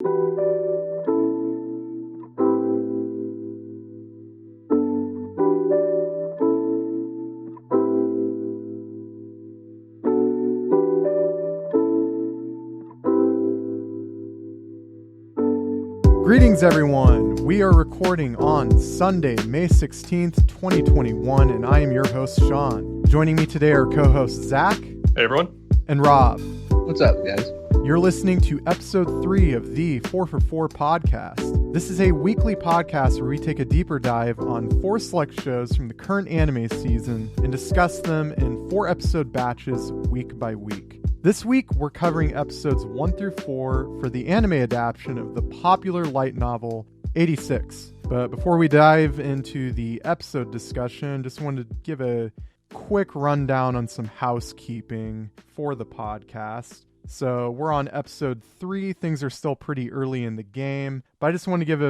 Greetings, everyone. We are recording on Sunday, May 16th, 2021, and I am your host, Sean. Joining me today are co-hosts Zach. Hey, everyone. And Rob. What's up, guys? You're listening to episode 3 of the 4 for 4 podcast. This is a weekly podcast where we take a deeper dive on 4 select shows from the current anime season and discuss them in 4-episode batches week by week. This week, we're covering episodes 1 through 4 for the anime adaptation of the popular light novel 86. But before we dive into the episode discussion, just wanted to give a quick rundown on some housekeeping for the podcast. So we're on episode 3. Things are still pretty early in the game, but I just want to give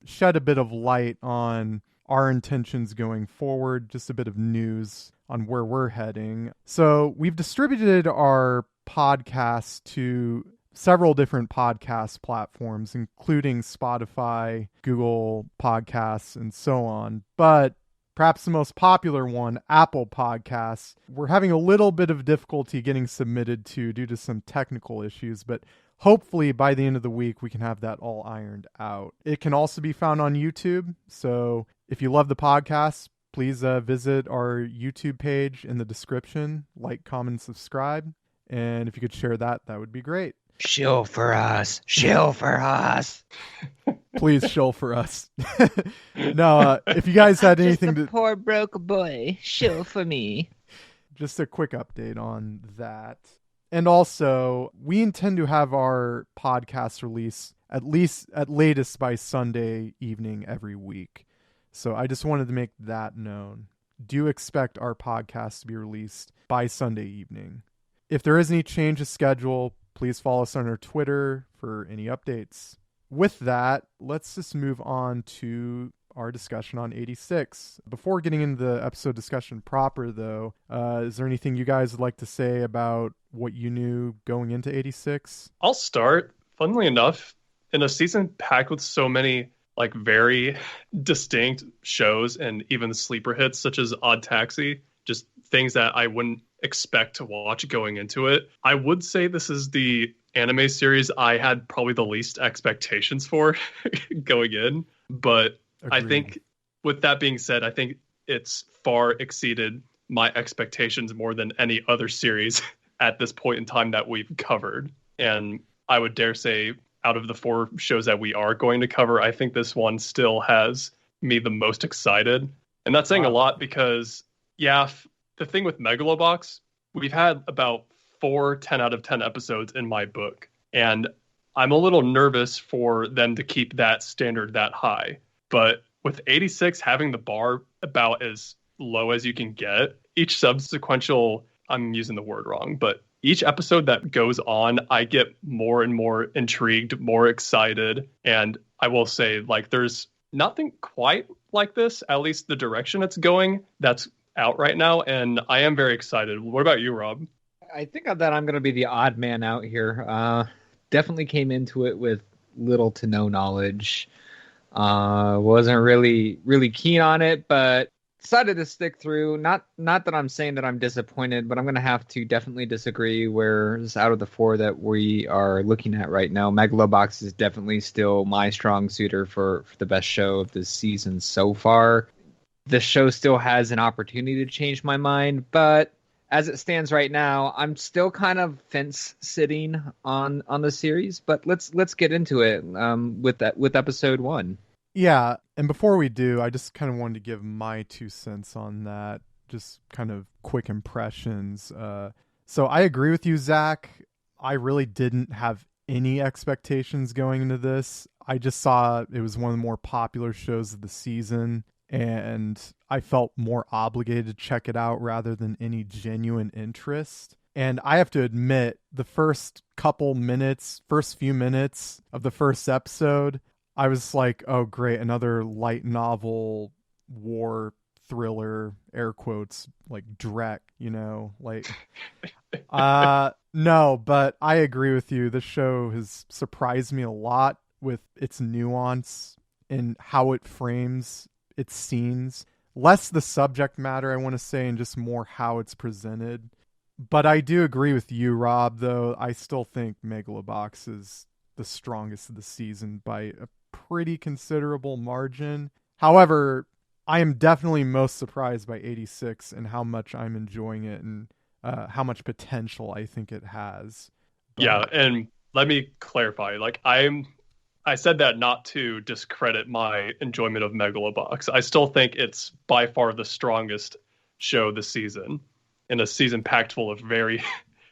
shed a bit of light on our intentions going forward, just a bit of news on where we're heading. So we've distributed our podcast to several different podcast platforms, including Spotify, Google Podcasts, and so on. But perhaps the most popular one, Apple Podcasts, we're having a little bit of difficulty getting submitted to due to some technical issues, but hopefully by the end of the week, we can have that all ironed out. It can also be found on YouTube. So if you love the podcast, please visit our YouTube page in the description, like, comment, subscribe. And if you could share that, that would be great. Shill for us. Shill for us. Please shill for us. No, if you guys had anything Just a poor broke boy. Shill for me. Just a quick update on that. And also, we intend to have our podcast release at latest by Sunday evening every week. So I just wanted to make that known. Do expect our podcast to be released by Sunday evening. If there is any change of schedule, please follow us on our Twitter for any updates. With that, let's just move on to our discussion on 86. Before getting into the episode discussion proper, though, is there anything you guys would like to say about what you knew going into 86? I'll start. Funnily enough, in a season packed with so many very distinct shows and even sleeper hits such as Odd Taxi, just things that I wouldn't expect to watch going into it, I would say this is the anime series I had probably the least expectations for going in. But agreed. I think with that being said, I think it's far exceeded my expectations more than any other series at this point in time that we've covered. And I would dare say, out of the 4 shows that we are going to cover, I think this one still has me the most excited. And that's saying a lot because, the thing with Megalobox, we've had about 4 10 out of 10 episodes in my book. And I'm a little nervous for them to keep that standard that high. But with 86 having the bar about as low as you can get, each subsequential, I'm using the word wrong, but each episode that goes on, I get more and more intrigued, more excited. And I will say, there's nothing quite like this, at least the direction it's going, that's out right now. And I am very excited. What about you, Rob? I think that I'm going to be the odd man out here. Definitely came into it with little to no knowledge. Wasn't really keen on it, but decided to stick through. Not that I'm saying that I'm disappointed, but I'm going to have to definitely disagree. Whereas out of the 4 that we are looking at right now, Megalobox is definitely still my strong suitor for the best show of this season so far. The show still has an opportunity to change my mind, but as it stands right now, I'm still kind of fence sitting on the series. But let's get into it with episode 1. Yeah, and before we do, I just kind of wanted to give my 2 cents on that, just kind of quick impressions. So I agree with you, Zach. I really didn't have any expectations going into this. I just saw it was one of the more popular shows of the season, and I felt more obligated to check it out rather than any genuine interest. And I have to admit, the first few minutes of the first episode, I was like, oh, great, another light novel war thriller, air quotes, like Drek. like no, but I agree with you. This show has surprised me a lot with its nuance and how it frames its scenes. Less the subject matter, I want to say, and just more how it's presented. But I do agree with you, Rob, though. I still think Megalobox is the strongest of the season by a pretty considerable margin. However, I am definitely most surprised by 86 and how much I'm enjoying it and how much potential I think it has. But... Yeah, and let me clarify. Like, I said that not to discredit my enjoyment of Megalobox. I still think it's by far the strongest show this season, in a season packed full of very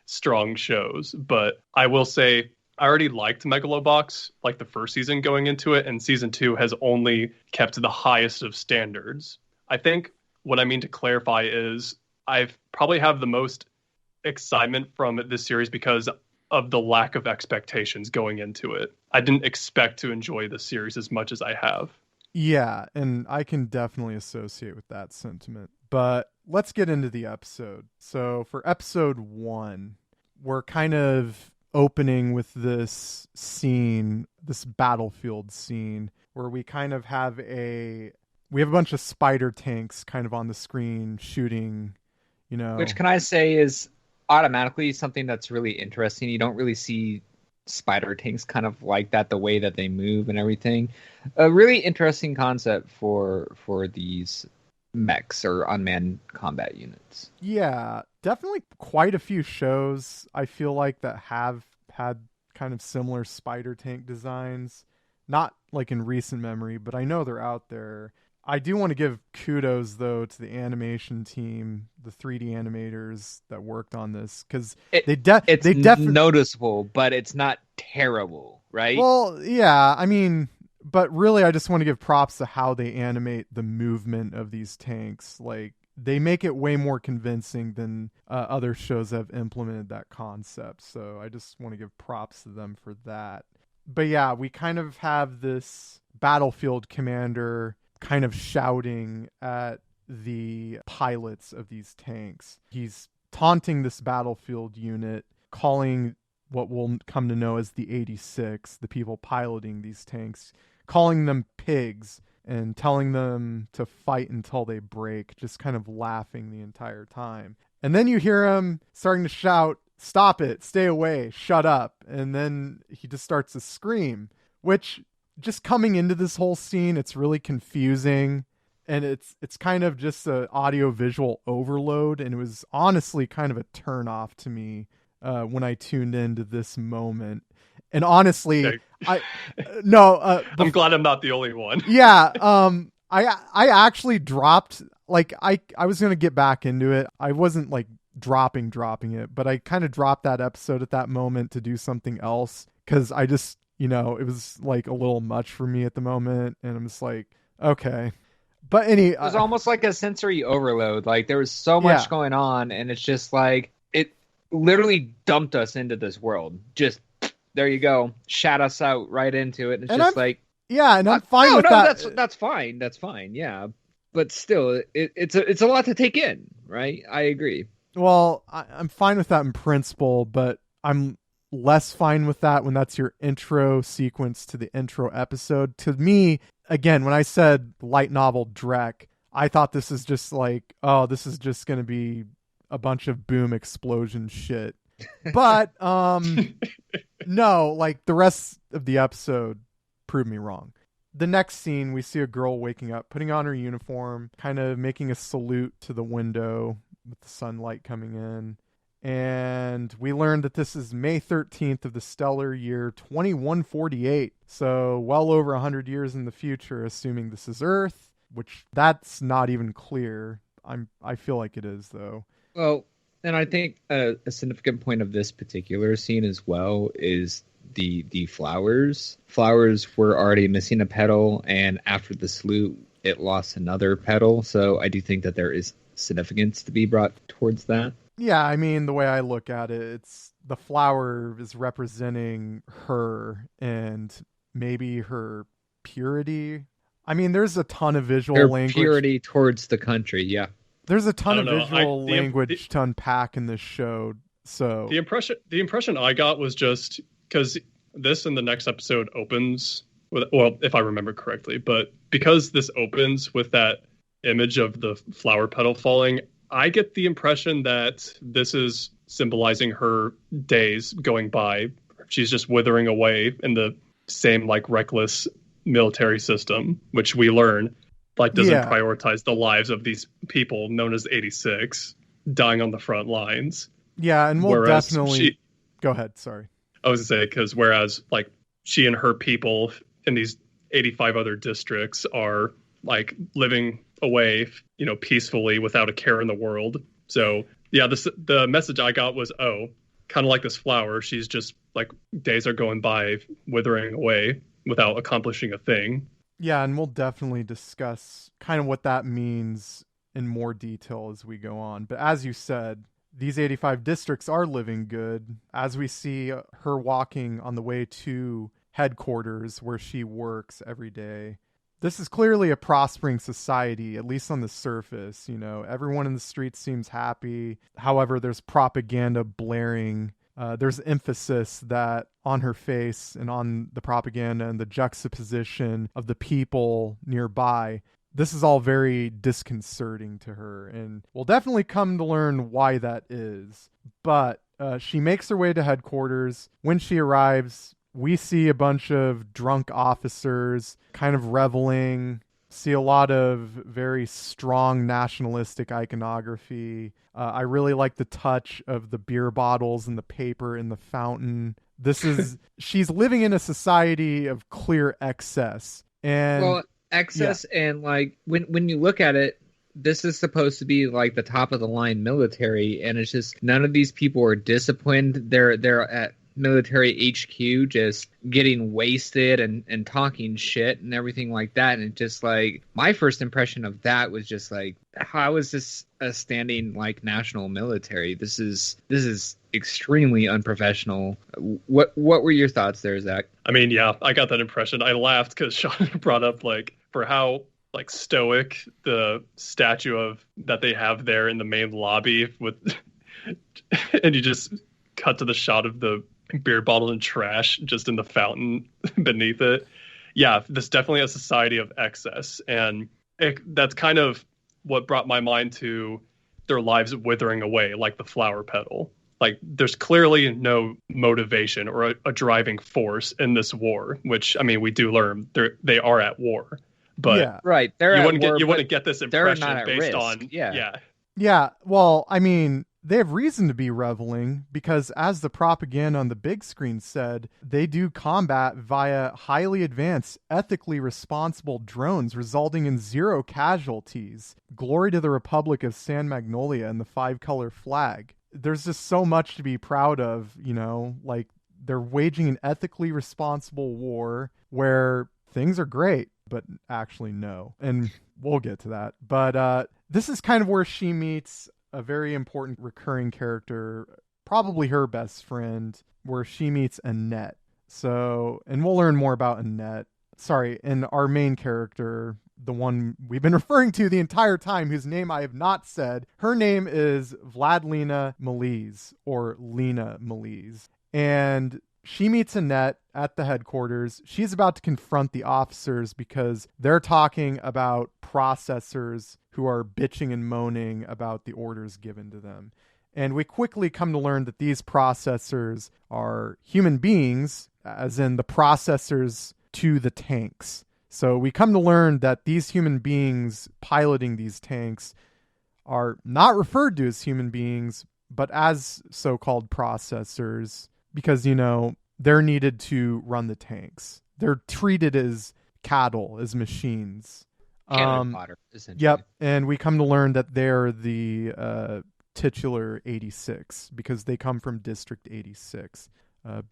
strong shows. But I will say, I already liked Megalobox, like the first season going into it, and season 2 has only kept the highest of standards. I think what I mean to clarify is I've probably have the most excitement from this series because of the lack of expectations going into it. I didn't expect to enjoy the series as much as I have. Yeah, and I can definitely associate with that sentiment. But let's get into the episode. So for episode 1, we're kind of opening with this scene, this battlefield scene, where we kind of have a bunch of spider tanks kind of on the screen shooting, Which can I say is automatically something that's really interesting. You don't really see spider tanks kind of like that, the way that they move and everything. A really interesting concept for these mechs or unmanned combat units. Yeah, definitely quite a few shows I feel like that have had kind of similar spider tank designs. Not like in recent memory, but I know they're out there. I do want to give kudos, though, to the animation team, the 3D animators that worked on this, because it's definitely noticeable, but it's not terrible, right? Well, yeah, I mean, but really, I just want to give props to how they animate the movement of these tanks. Like, they make it way more convincing than other shows have implemented that concept. So I just want to give props to them for that. But yeah, we kind of have this battlefield commander kind of shouting at the pilots of these tanks. He's taunting this battlefield unit, calling what we'll come to know as the 86, the people piloting these tanks, calling them pigs and telling them to fight until they break, just kind of laughing the entire time. And then you hear him starting to shout, "Stop it, stay away, shut up." And then he just starts to scream, which just coming into this whole scene, it's really confusing. And it's kind of just an audio visual overload. And it was honestly kind of a turn off to me when I tuned into this moment. And honestly, okay. I'm glad I'm not the only one. Yeah. I actually dropped, like, I was going to get back into it. I wasn't like dropping it, but I kind of dropped that episode at that moment to do something else. Cause I just, it was like a little much for me at the moment. And I'm just like, okay. But it was almost like a sensory overload. Like there was so much going on, and it's just like it literally dumped us into this world. Just there you go, shat us out right into it. And it's just I'm fine with that. That's fine. That's fine. Yeah, but still, it's a lot to take in, right? I agree. Well, I'm fine with that in principle, but I'm less fine with that when that's your intro sequence to the intro episode. To me, again, when I said light novel Drek, I thought this is just like, oh, this is just going to be a bunch of boom explosion shit. But no, like the rest of the episode proved me wrong. The next scene, we see a girl waking up, putting on her uniform, kind of making a salute to the window with the sunlight coming in. And we learned that this is May 13th of the stellar year 2148. So well over 100 years in the future, assuming this is Earth, which that's not even clear. I feel like it is, though. Well, and I think a significant point of this particular scene as well is the flowers. Flowers were already missing a petal, and after the salute, it lost another petal. So I do think that there is significance to be brought towards that. Yeah, I mean, the way I look at it, it's the flower is representing her and maybe her purity. I mean, there's a ton of visual language. Purity towards the country, yeah. There's a ton of I don't know. visual language to unpack in this show. So the impression I got was just because this and the next episode opens with, well, if I remember correctly, but because this opens with that image of the flower petal falling, I get the impression that this is symbolizing her days going by. She's just withering away in the same like reckless military system, which we learn like doesn't prioritize the lives of these people known as 86 dying on the front lines. Yeah, and we'll definitely go ahead. Sorry. I was gonna say, because whereas like she and her people in these 85 other districts are like living away, you know, peacefully without a care in the world. So yeah, the message I got was, oh, kind of like this flower, she's just like days are going by withering away without accomplishing a thing. Yeah, and we'll definitely discuss kind of what that means in more detail as we go on. But as you said, these 85 districts are living good, as we see her walking on the way to headquarters where she works every day. This is clearly a prospering society, at least on the surface. You know, everyone in the streets seems happy. However, there's propaganda blaring. There's emphasis that on her face and on the propaganda and the juxtaposition of the people nearby. This is all very disconcerting to her, and we'll definitely come to learn why that is. But she makes her way to headquarters. When she arrives, we see a bunch of drunk officers kind of reveling, see a lot of very strong nationalistic iconography. I really like the touch of the beer bottles and the paper in the fountain. She's living in a society of clear excess. And excess, and like when you look at it, this is supposed to be like the top of the line military, and it's just none of these people are disciplined. They're at military HQ just getting wasted and talking shit and everything like that. And just like my first impression of that was just like, how is this a standing like national military? This is extremely unprofessional. What were your thoughts there, Zach? I mean, yeah, I got that impression. I laughed because Sean brought up like for how like stoic the statue of that they have there in the main lobby with, and you just cut to the shot of the beer bottle and trash just in the fountain beneath it. Yeah, this definitely a society of excess, and that's kind of what brought my mind to their lives withering away like the flower petal. Like there's clearly no motivation or a driving force in this war, which I mean we do learn they are at war, but yeah, right, you wouldn't get this impression based on yeah. Well, I mean, they have reason to be reveling because, as the propaganda on the big screen said, they do combat via highly advanced, ethically responsible drones, resulting in 0 casualties. Glory to the Republic of San Magnolia and the 5-color flag. There's just so much to be proud of, you know, like they're waging an ethically responsible war where things are great, but actually no. And we'll get to that. But this is kind of where she meets a very important recurring character, probably her best friend, where she meets Annette. So, and we'll learn more about Annette. Sorry, and our main character, the one we've been referring to the entire time, whose name I have not said. Her name is Vladlina Maliz, or Lena Maliz. And she meets Annette at the headquarters. She's about to confront the officers because they're talking about processors who are bitching and moaning about the orders given to them. And we quickly come to learn that these processors are human beings, as in the processors to the tanks. So we come to learn that these human beings piloting these tanks are not referred to as human beings, but as so-called processors, because, you know, they're needed to run the tanks. They're treated as cattle, as machines. Cannon fodder, essentially. Yep, and we come to learn that they're the titular 86 because they come from District 86.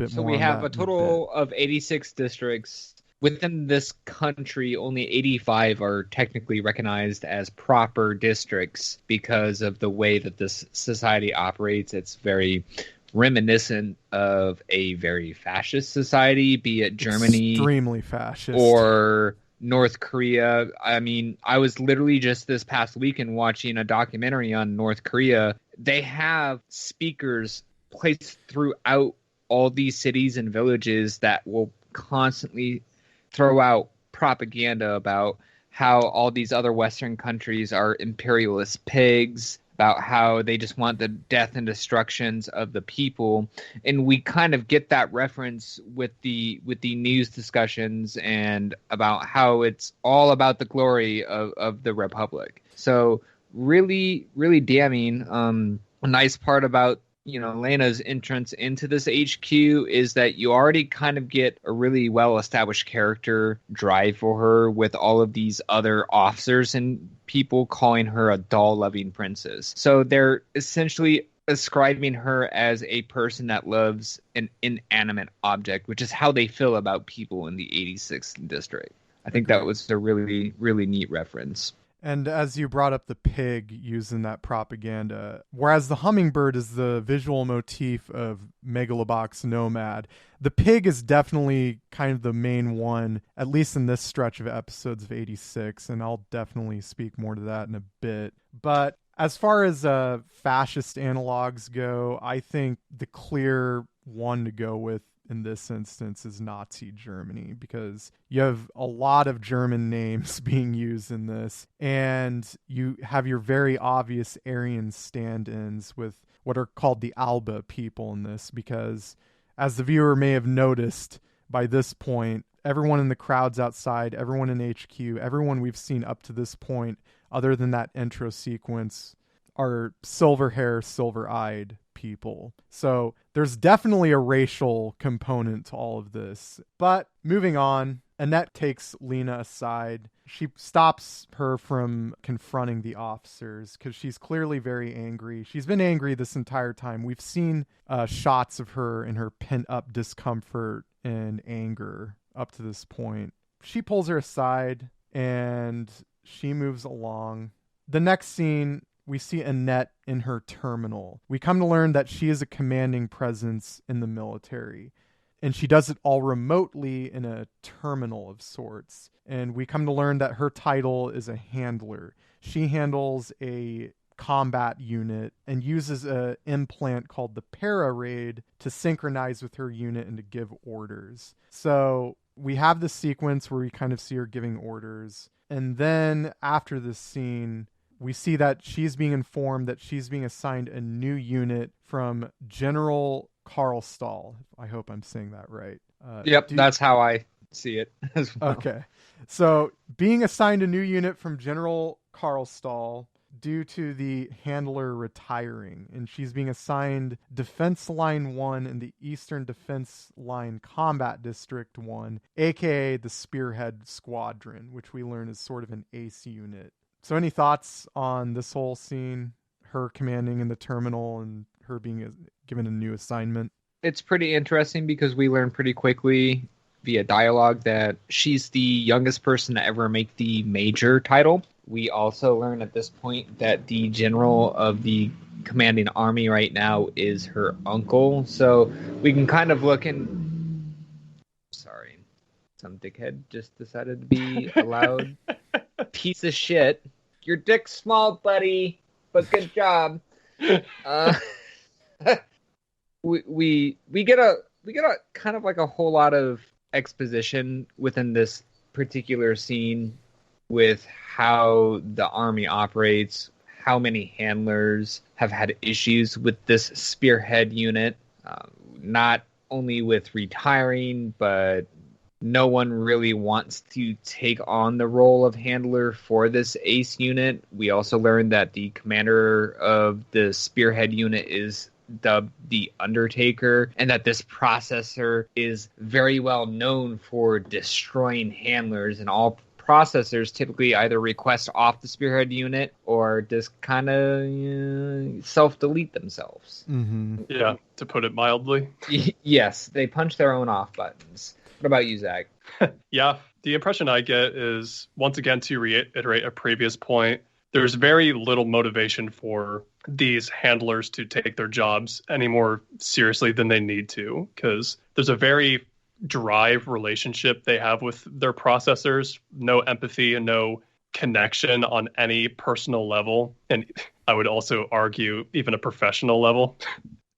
So we have a total of 86 districts. Within this country, only 85 are technically recognized as proper districts because of the way that this society operates. It's very reminiscent of a very fascist society, be it Germany, extremely fascist, or North Korea. I mean, I was literally just this past weekend watching a documentary on North Korea. They have speakers placed throughout all these cities and villages that will constantly throw out propaganda about how all these other Western countries are imperialist pigs, about how they just want the death and destructions of the people. And we kind of get that reference with the news discussions and about how it's all about the glory of the Republic. So really, really damning. A nice part about Lena's entrance into this HQ is that you already kind of get a really well-established character drive for her, with all of these other officers and people calling her a doll-loving princess. So they're essentially ascribing her as a person that loves an inanimate object, which is how they feel about people in the 86th district. I think that was a really, really neat reference. And as you brought up the pig using that propaganda, whereas the hummingbird is the visual motif of Megalobox Nomad, the pig is definitely kind of the main one, at least in this stretch of episodes of 86, and I'll definitely speak more to that in a bit. But as far as fascist analogs go, I think the clear one to go with in this instance is Nazi Germany, because you have a lot of German names being used in this, and you have your very obvious Aryan stand-ins with what are called the Alba people in this, because as the viewer may have noticed by this point, everyone in the crowds outside, everyone in HQ, everyone we've seen up to this point, other than that intro sequence, are silver hair, silver-eyed people. So there's definitely a racial component to all of this. But moving on, Annette takes Lena aside. She stops her from confronting the officers because she's clearly very angry. She's been angry this entire time. We've seen shots of her in her pent-up discomfort and anger up to this point. She pulls her aside and she moves along. The next scene, we see Annette in her terminal. We come to learn that she is a commanding presence in the military, and she does it all remotely in a terminal of sorts. And we come to learn that her title is a handler. She handles a combat unit and uses an implant called the Para-Raid to synchronize with her unit and to give orders. So we have this sequence where we kind of see her giving orders. And then after this scene, we see that she's being informed that she's being assigned a new unit from General Karlstahl. I hope I'm saying that right. Yep, that's how I see it as well. Okay. So being assigned a new unit from General Karlstahl due to the handler retiring, and she's being assigned Defense Line 1 in the Eastern Defense Line Combat District 1, aka the Spearhead Squadron, which we learn is sort of an ace unit. So any thoughts on this whole scene, her commanding in the terminal and her being given a new assignment? It's pretty interesting because we learn pretty quickly via dialogue that she's the youngest person to ever make the major title. We also learn at this point that the general of the commanding army right now is her uncle. So we can kind of look in... Sorry, some dickhead just decided to be a loud piece of shit. Your dick's small, buddy, but good job. We get a kind of like a whole lot of exposition within this particular scene with how the army operates, how many handlers have had issues with this spearhead unit, not only with retiring, but no one really wants to take on the role of handler for this ace unit. We also learned that the commander of the spearhead unit is dubbed the Undertaker, and that this processor is very well known for destroying handlers, and all processors typically either request off the spearhead unit or just kind of self-delete themselves. Mm-hmm. Yeah, to put it mildly. Yes, they punch their own off buttons. What about you, Zach? Yeah, the impression I get is, once again, to reiterate a previous point, there's very little motivation for these handlers to take their jobs any more seriously than they need to, because there's a very dry relationship they have with their processors, no empathy and no connection on any personal level. And I would also argue even a professional level.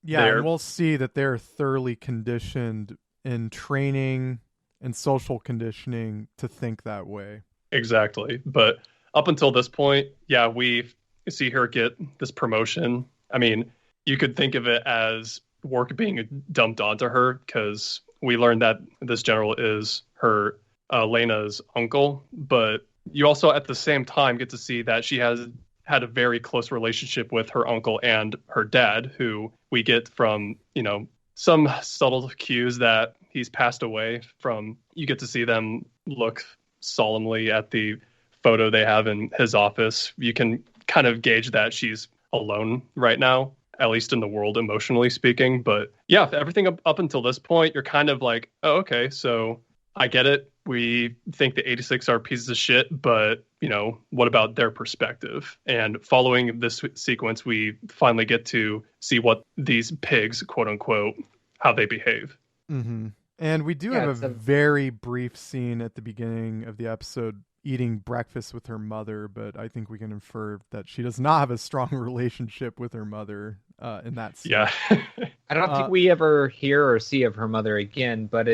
Yeah, and we'll see that they're thoroughly conditioned in training and social conditioning to think that way. Exactly. But up until this point, yeah, we see her get this promotion. I mean, you could think of it as work being dumped onto her, because we learned that this general is her Lena's uncle. But you also at the same time get to see that she has had a very close relationship with her uncle and her dad, who we get from, some subtle cues that he's passed away from. You get to see them look solemnly at the photo they have in his office. You can kind of gauge that she's alone right now, at least in the world, emotionally speaking. But yeah, everything up until this point, you're kind of like, oh, okay, so I get it. We think the 86 are pieces of shit, but, what about their perspective? And following this sequence, we finally get to see what these pigs, quote unquote, how they behave. Mm-hmm. And we do have a very brief scene at the beginning of the episode eating breakfast with her mother, but I think we can infer that she does not have a strong relationship with her mother in that scene. Yeah. I don't think we ever hear or see of her mother again, but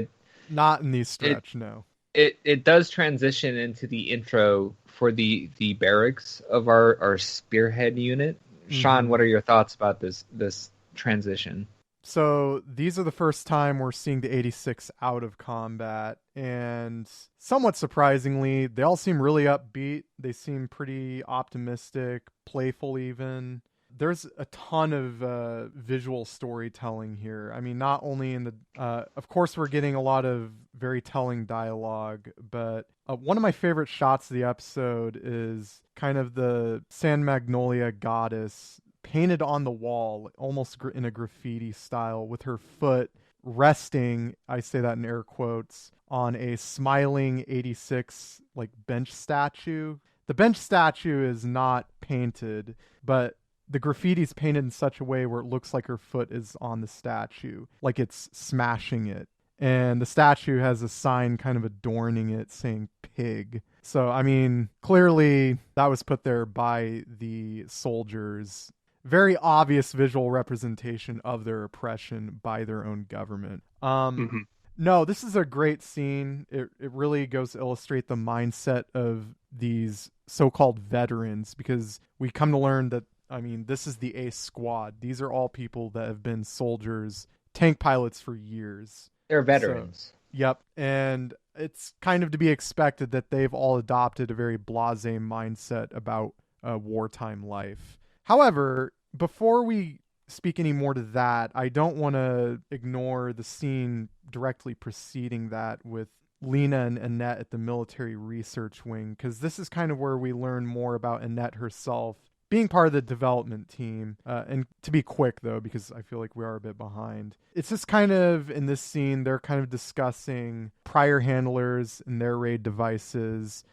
not in the stretch, no. It does transition into the intro for the barracks of our spearhead unit. Mm-hmm. Sean, what are your thoughts about this transition? So these are the first time we're seeing the 86 out of combat, and somewhat surprisingly, they all seem really upbeat. They seem pretty optimistic, playful even. There's a ton of visual storytelling here. I mean, not only in the... of course, we're getting a lot of very telling dialogue, but one of my favorite shots of the episode is kind of the San Magnolia goddess painted on the wall, almost in a graffiti style, with her foot resting, I say that in air quotes, on a smiling 86 bench statue. The bench statue is not painted, but the graffiti's painted in such a way where it looks like her foot is on the statue, like it's smashing it. And the statue has a sign kind of adorning it saying pig. So, I mean, clearly that was put there by the soldiers. Very obvious visual representation of their oppression by their own government. No, this is a great scene. It really goes to illustrate the mindset of these so-called veterans, because we come to learn that, this is the Ace Squad. These are all people that have been soldiers, tank pilots for years. They're veterans. So, yep. And it's kind of to be expected that they've all adopted a very blasé mindset about wartime life. However, before we speak any more to that, I don't want to ignore the scene directly preceding that with Lena and Annette at the military research wing, because this is kind of where we learn more about Annette herself being part of the development team. And to be quick, though, because I feel like we are a bit behind, it's just kind of in this scene, they're kind of discussing prior handlers and their raid devices,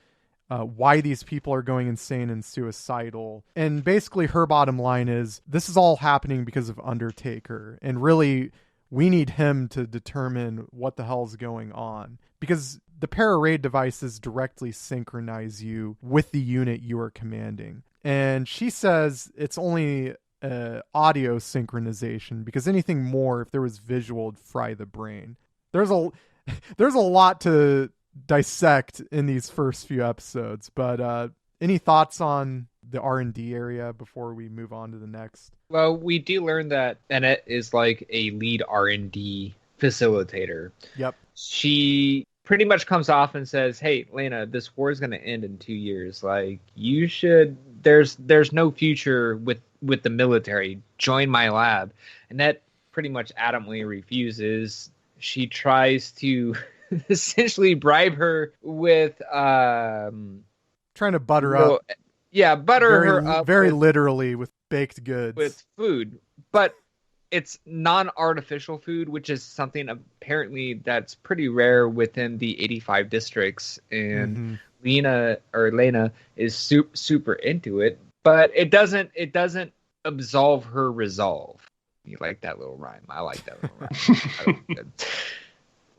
why these people are going insane and suicidal. And basically her bottom line is, this is all happening because of Undertaker. And really, we need him to determine what the hell's going on. Because the para-raid devices directly synchronize you with the unit you are commanding. And she says it's only audio synchronization, because anything more, if there was visual, would fry the brain. There's a lot to dissect in these first few episodes, but any thoughts on the R&D area before we move on to the next? Well, we do learn that Annette is like a lead R&D facilitator. Yep. She pretty much comes off and says, hey, Lena, this war is going to end in 2 years. You should... There's no future with the military. Join my lab. And that pretty much adamantly refuses. She tries to essentially bribe her with... trying to butter up. Yeah, butter her up. Very literally with baked goods. With food. But it's non-artificial food, which is something apparently that's pretty rare within the 85 districts. And Lena is super into it, but it doesn't absolve her resolve. You like that little rhyme? I like that little rhyme.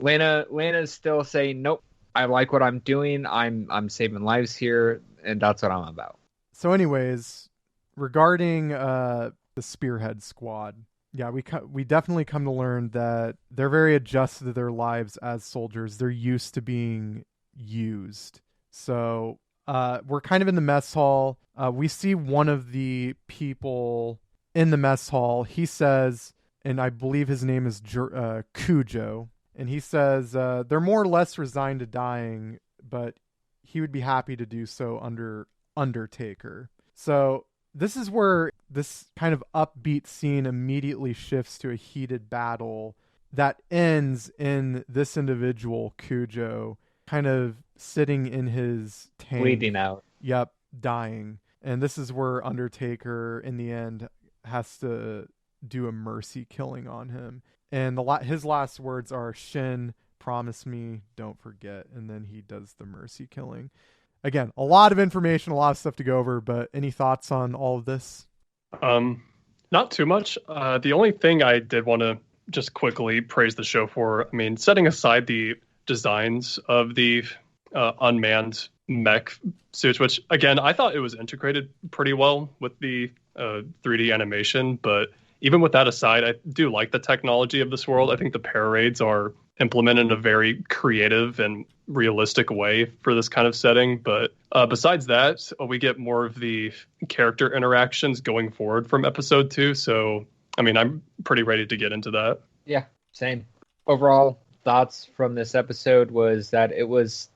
Lena's still saying, nope, I like what I'm doing. I'm saving lives here, and that's what I'm about. So anyways, regarding the Spearhead Squad, yeah, we definitely come to learn that they're very adjusted to their lives as soldiers. They're used to being used. So we're kind of in the mess hall. We see one of the people in the mess hall. He says, and I believe his name is Cujo, and he says they're more or less resigned to dying, but he would be happy to do so under Undertaker. So this is where this kind of upbeat scene immediately shifts to a heated battle that ends in this individual, Cujo, kind of sitting in his tank. Bleeding out. Yep, dying. And this is where Undertaker, in the end, has to do a mercy killing on him. And his last words are, "Shin, promise me, don't forget." And then he does the mercy killing. Again, a lot of information, a lot of stuff to go over, but any thoughts on all of this? Not too much. The only thing I did want to just quickly praise the show for, I mean, setting aside the designs of the unmanned mech suits, which, again, I thought it was integrated pretty well with the 3D animation, but even with that aside, I do like the technology of this world. I think the parades are implemented in a very creative and realistic way for this kind of setting. But besides that, we get more of the character interactions going forward from episode 2. So, I mean, I'm pretty ready to get into that. Yeah, same. Overall thoughts from this episode was that it was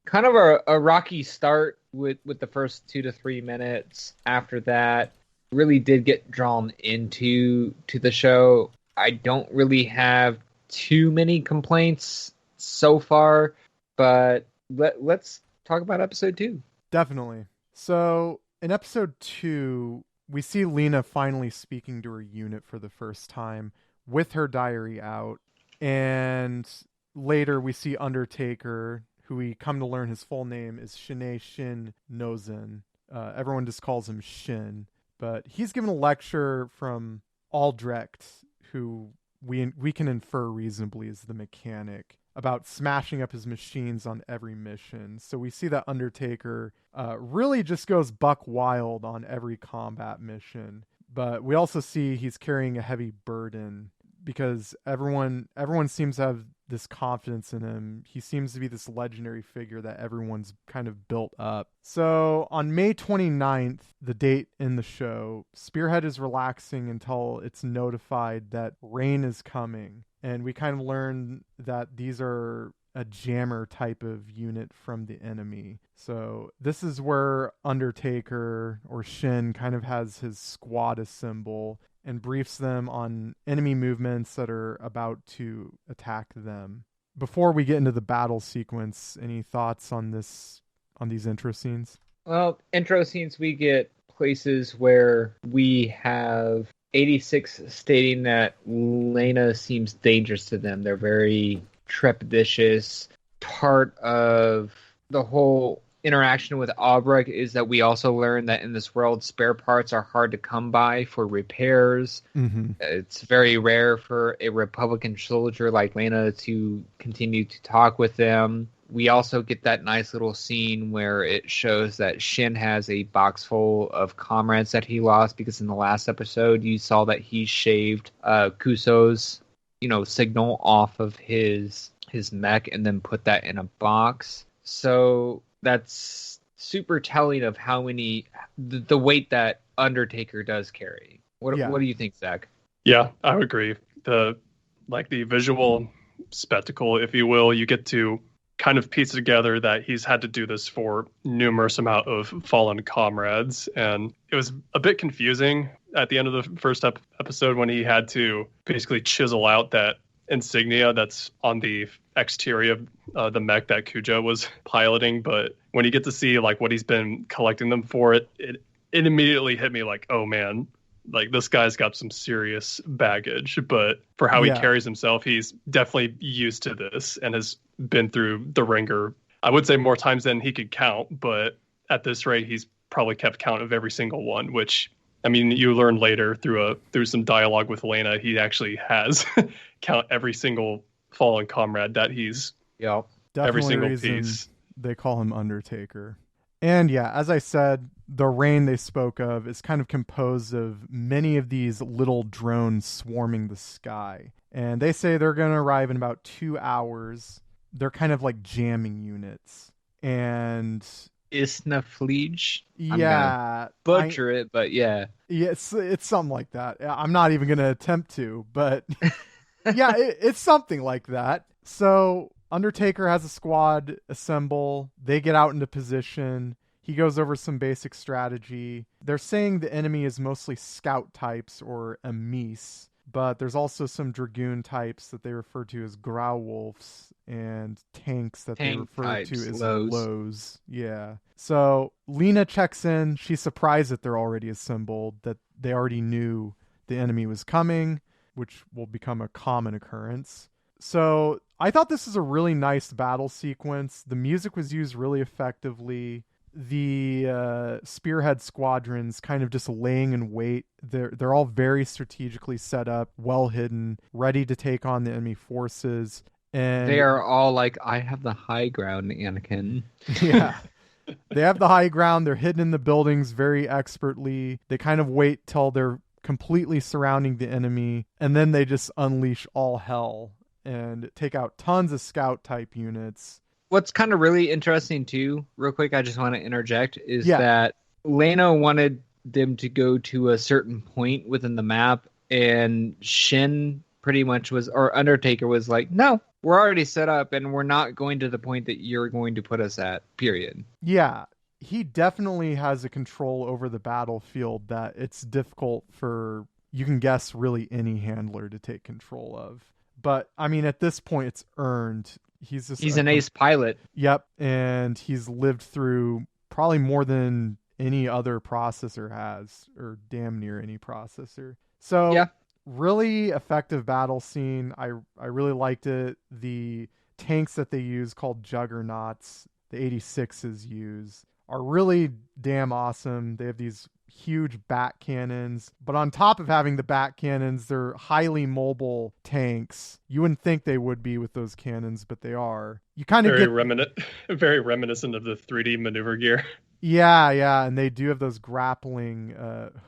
kind of a rocky start with the first 2 to 3 minutes. After that, really did get drawn into the show. I don't really have too many complaints so far, but let's talk about episode 2. Definitely. So in episode 2, we see Lena finally speaking to her unit for the first time with her diary out. And later we see Undertaker, who we come to learn his full name is Shine Shin Nozen. Everyone just calls him Shin. But he's given a lecture from Aldrecht, who we can infer reasonably is the mechanic, about smashing up his machines on every mission. So we see that Undertaker really just goes buck wild on every combat mission. But we also see he's carrying a heavy burden because everyone seems to have this confidence in him. He seems to be this legendary figure that everyone's kind of built up. So on May 29th, the date in the show, Spearhead is relaxing until it's notified that rain is coming. And we kind of learn that these are a jammer type of unit from the enemy. So this is where Undertaker, or Shin, kind of has his squad assemble and briefs them on enemy movements that are about to attack them. Before we get into the battle sequence, any thoughts on these intro scenes? Well, intro scenes, we get places where we have 86 stating that Lena seems dangerous to them. They're very trepidatious. Part of the whole interaction with Albrecht is that we also learn that in this world, spare parts are hard to come by for repairs. Mm-hmm. It's very rare for a Republican soldier like Lena to continue to talk with them. We also get that nice little scene where it shows that Shin has a box full of comrades that he lost, because in the last episode you saw that he shaved Kuso's signal off of his mech and then put that in a box. So that's super telling of how many the weight that Undertaker does carry. What do you think, Zach? Yeah, I would agree. The visual spectacle, if you will, you get to kind of piece together that he's had to do this for numerous amount of fallen comrades. And it was a bit confusing at the end of the first episode when he had to basically chisel out that insignia that's on the exterior of the mech that Cujo was piloting. But when you get to see what he's been collecting them for, it immediately hit me like, oh man, this guy's got some serious baggage. But for how he carries himself, he's definitely used to this and has been through the ringer, I would say, more times than he could count. But at this rate, he's probably kept count of every single one, which, I mean, you learn later through some dialogue with Lena, he actually has count every single fallen comrade that he's Yep. Definitely every single reason piece. they call him Undertaker. And yeah, as I said, the rain they spoke of is kind of composed of many of these little drones swarming the sky. And they say they're going to arrive in about 2 hours. They're kind of like jamming units. And Isnaflige? yeah, Butcher it, but yeah. yeah, it's something like that. I'm not even going to attempt to, but yeah, it's something like that. So Undertaker has a squad assemble. They get out into position. He goes over some basic strategy. They're saying the enemy is mostly scout types or emis, but there's also some dragoon types that they refer to as Grauwolves and tanks that they refer to as lows. Yeah. So Lena checks in. She's surprised that they're already assembled, that they already knew the enemy was coming, which will become a common occurrence. So I thought this was a really nice battle sequence. The music was used really effectively. The spearhead squadrons kind of just laying in wait. They're all very strategically set up, well hidden, ready to take on the enemy forces. And they are all like, I have the high ground, Anakin. Yeah. They have the high ground. They're hidden in the buildings very expertly. They kind of wait till they're completely surrounding the enemy, and then they just unleash all hell and take out tons of scout type units. What's kind of really interesting too, real quick, I just want to interject, is that Lena wanted them to go to a certain point within the map, and Shin pretty much was, or Undertaker was like, no, we're already set up and we're not going to the point that you're going to put us at, period. Yeah, he definitely has a control over the battlefield that it's difficult for, you can guess, really any handler to take control of. But, I mean, at this point, it's earned. He's an ace pilot. Yep, and he's lived through probably more than any other processor has, or damn near any processor. So, yeah. Really effective battle scene. I really liked it. The tanks that they use, called Juggernauts, the 86s use, are really damn awesome. They have these huge bat cannons, but on top of having the bat cannons, they're highly mobile tanks. You wouldn't think they would be with those cannons, but they are. You kind of very reminiscent of the 3D maneuver gear. Yeah, and they do have those grappling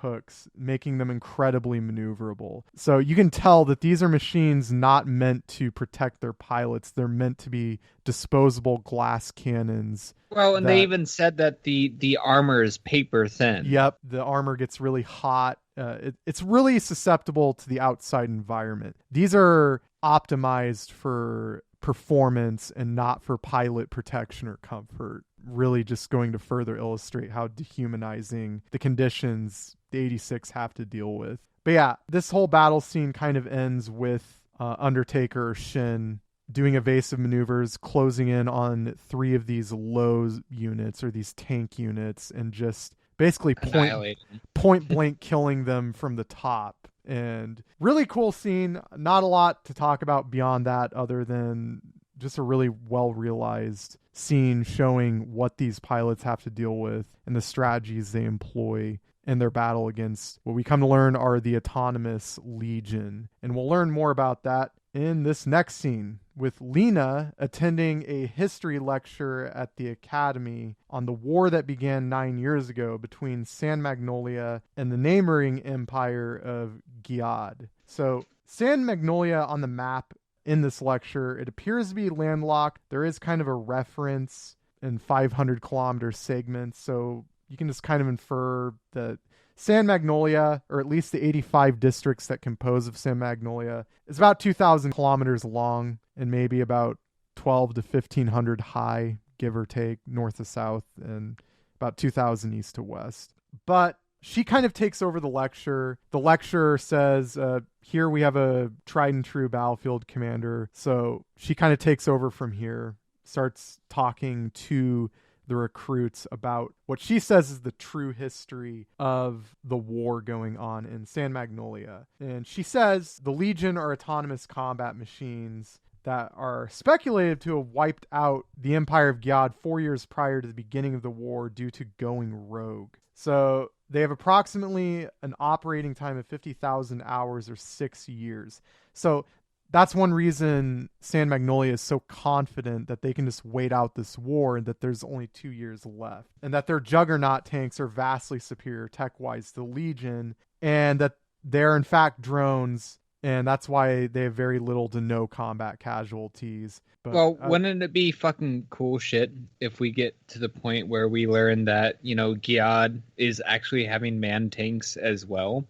hooks, making them incredibly maneuverable. So you can tell that these are machines not meant to protect their pilots. They're meant to be disposable glass cannons. Well, and they even said that the armor is paper thin. Yep, the armor gets really hot. It's really susceptible to the outside environment. These are optimized for performance and not for pilot protection or comfort. Really just going to further illustrate how dehumanizing the conditions the 86 have to deal with. But yeah, this whole battle scene kind of ends with Undertaker or Shin doing evasive maneuvers, closing in on 3 of these low units or these tank units, and just basically point blank killing them from the top. And really cool scene. Not a lot to talk about beyond that, other than just a really well realized scene showing what these pilots have to deal with and the strategies they employ in their battle against what we come to learn are the autonomous Legion. And we'll learn more about that in this next scene, with Lena attending a history lecture at the Academy on the war that began 9 years ago between San Magnolia and the neighboring empire of Giad. So San Magnolia on the map in this lecture, it appears to be landlocked. There is kind of a reference in 500 kilometer segments, so you can just kind of infer that San Magnolia, or at least the 85 districts that compose of San Magnolia, is about 2,000 kilometers long and maybe about 12 to 1,500 high, give or take, north to south, and about 2,000 east to west. But she kind of takes over the lecture. The lecturer says, here we have a tried and true battlefield commander. So she kind of takes over from here, starts talking to the recruits about what she says is the true history of the war going on in San Magnolia. And she says the Legion are autonomous combat machines that are speculated to have wiped out the Empire of Giad 4 years prior to the beginning of the war due to going rogue. So they have approximately an operating time of 50,000 hours or 6 years. So that's one reason San Magnolia is so confident that they can just wait out this war and that there's only 2 years left, and that their Juggernaut tanks are vastly superior tech-wise to Legion, and that they're in fact drones, and that's why they have very little to no combat casualties. But, well, wouldn't it be fucking cool shit if we get to the point where we learn that, Giad is actually having man tanks as well?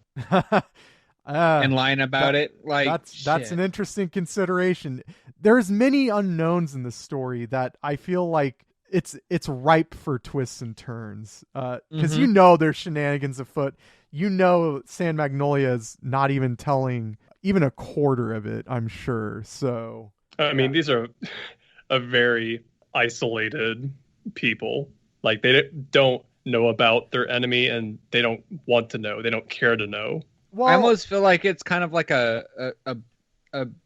And lying about it? Like, that's an interesting consideration. There's many unknowns in this story that I feel like it's ripe for twists and turns. Because there's shenanigans afoot. San Magnolia is not even telling even a quarter of it, I'm sure. So I mean, these are a very isolated people. Like, they don't know about their enemy, and they don't want to know. They don't care to know. Well, I almost feel like it's kind of like a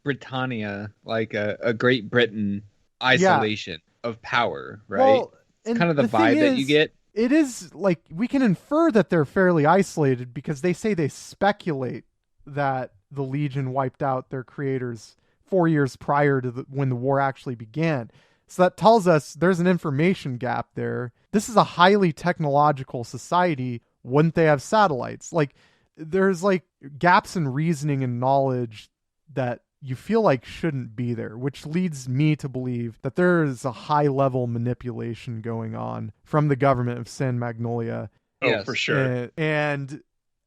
Britannia, like a Great Britain isolation of power, right? Well, it's kind of the vibe that you get. It is like, we can infer that they're fairly isolated because they say they speculate that the Legion wiped out their creators 4 years prior to when the war actually began. So that tells us there's an information gap there. This is a highly technological society. Wouldn't they have satellites? Like, there's like gaps in reasoning and knowledge that you feel like shouldn't be there, which leads me to believe that there is a high level manipulation going on from the government of San Magnolia. Oh, yes. For sure. And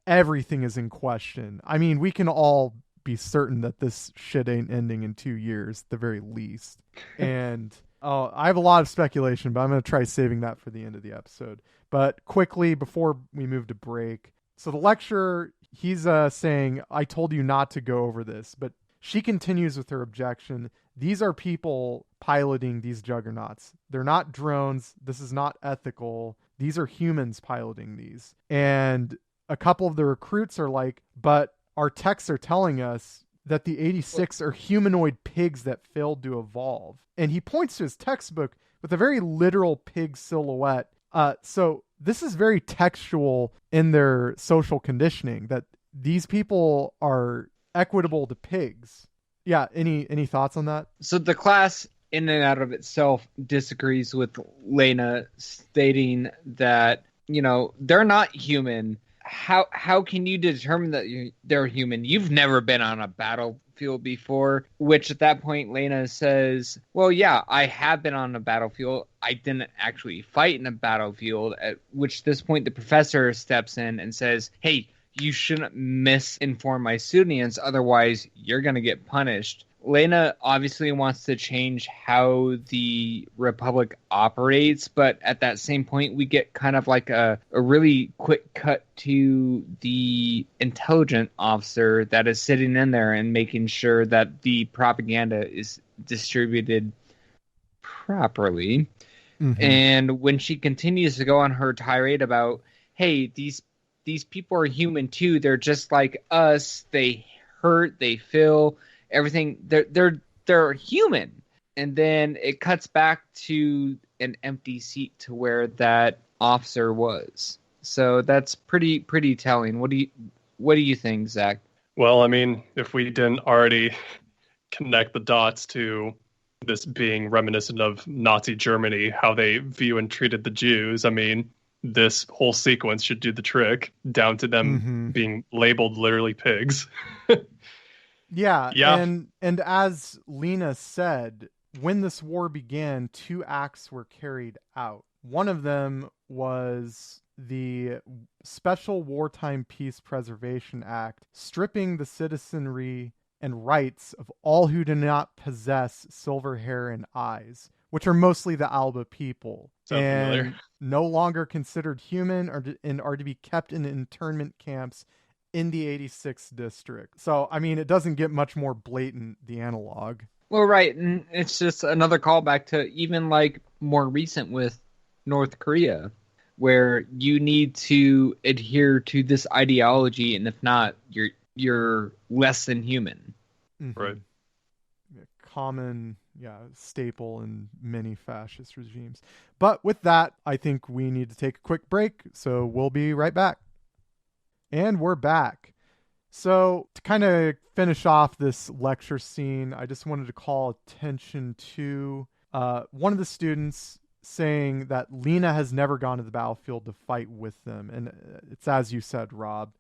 everything is in question. I mean, we can all be certain that this shit ain't ending in 2 years, at the very least. And I have a lot of speculation, but I'm going to try saving that for the end of the episode. But quickly, before we move to break, so the lecturer, he's saying, I told you not to go over this, but she continues with her objection. These are people piloting these juggernauts. They're not drones. This is not ethical. These are humans piloting these. And a couple of the recruits are like, but our texts are telling us that the 86 are humanoid pigs that failed to evolve. And he points to his textbook with a very literal pig silhouette. So this is very textual in their social conditioning, that these people are equitable to pigs. Yeah, any thoughts on that? So the class in and out of itself disagrees with Lena, stating that, they're not human. How can you determine that they're human? You've never been on a battlefield before, which at that point Lena says, well, yeah, I have been on a battlefield. I didn't actually fight in a battlefield, at which this point the professor steps in and says, hey, you shouldn't misinform my students, otherwise you're going to get punished. Lena obviously wants to change how the Republic operates, but at that same point, we get kind of like a really quick cut to the intelligence officer that is sitting in there and making sure that the propaganda is distributed properly. Mm-hmm. And when she continues to go on her tirade about, hey, these people are human too. They're just like us. They hurt. They feel everything. They're human. And then it cuts back to an empty seat to where that officer was. So that's pretty telling. What do you think, Zach? Well, I mean, if we didn't already connect the dots to this being reminiscent of Nazi Germany, how they view and treated the Jews, I mean, this whole sequence should do the trick, down to them being labeled literally pigs. Yeah. And as Lena said, when this war began, 2 acts were carried out. One of them was the Special Wartime Peace Preservation Act, stripping the citizenry and rights of all who do not possess silver hair and eyes, which are mostly the Alba people, and no longer considered human, and are to be kept in internment camps in the 86th district. So, I mean, it doesn't get much more blatant, the analog. Well, right, and it's just another callback to even like more recent with North Korea, where you need to adhere to this ideology, and if not, you're less than human. Mm-hmm. Right. Common staple in many fascist regimes. But with that, I think we need to take a quick break, so we'll be right back. And we're back. So to kind of finish off this lecture scene, I just wanted to call attention to one of the students saying that Lena has never gone to the battlefield to fight with them. And it's as you said, Rob.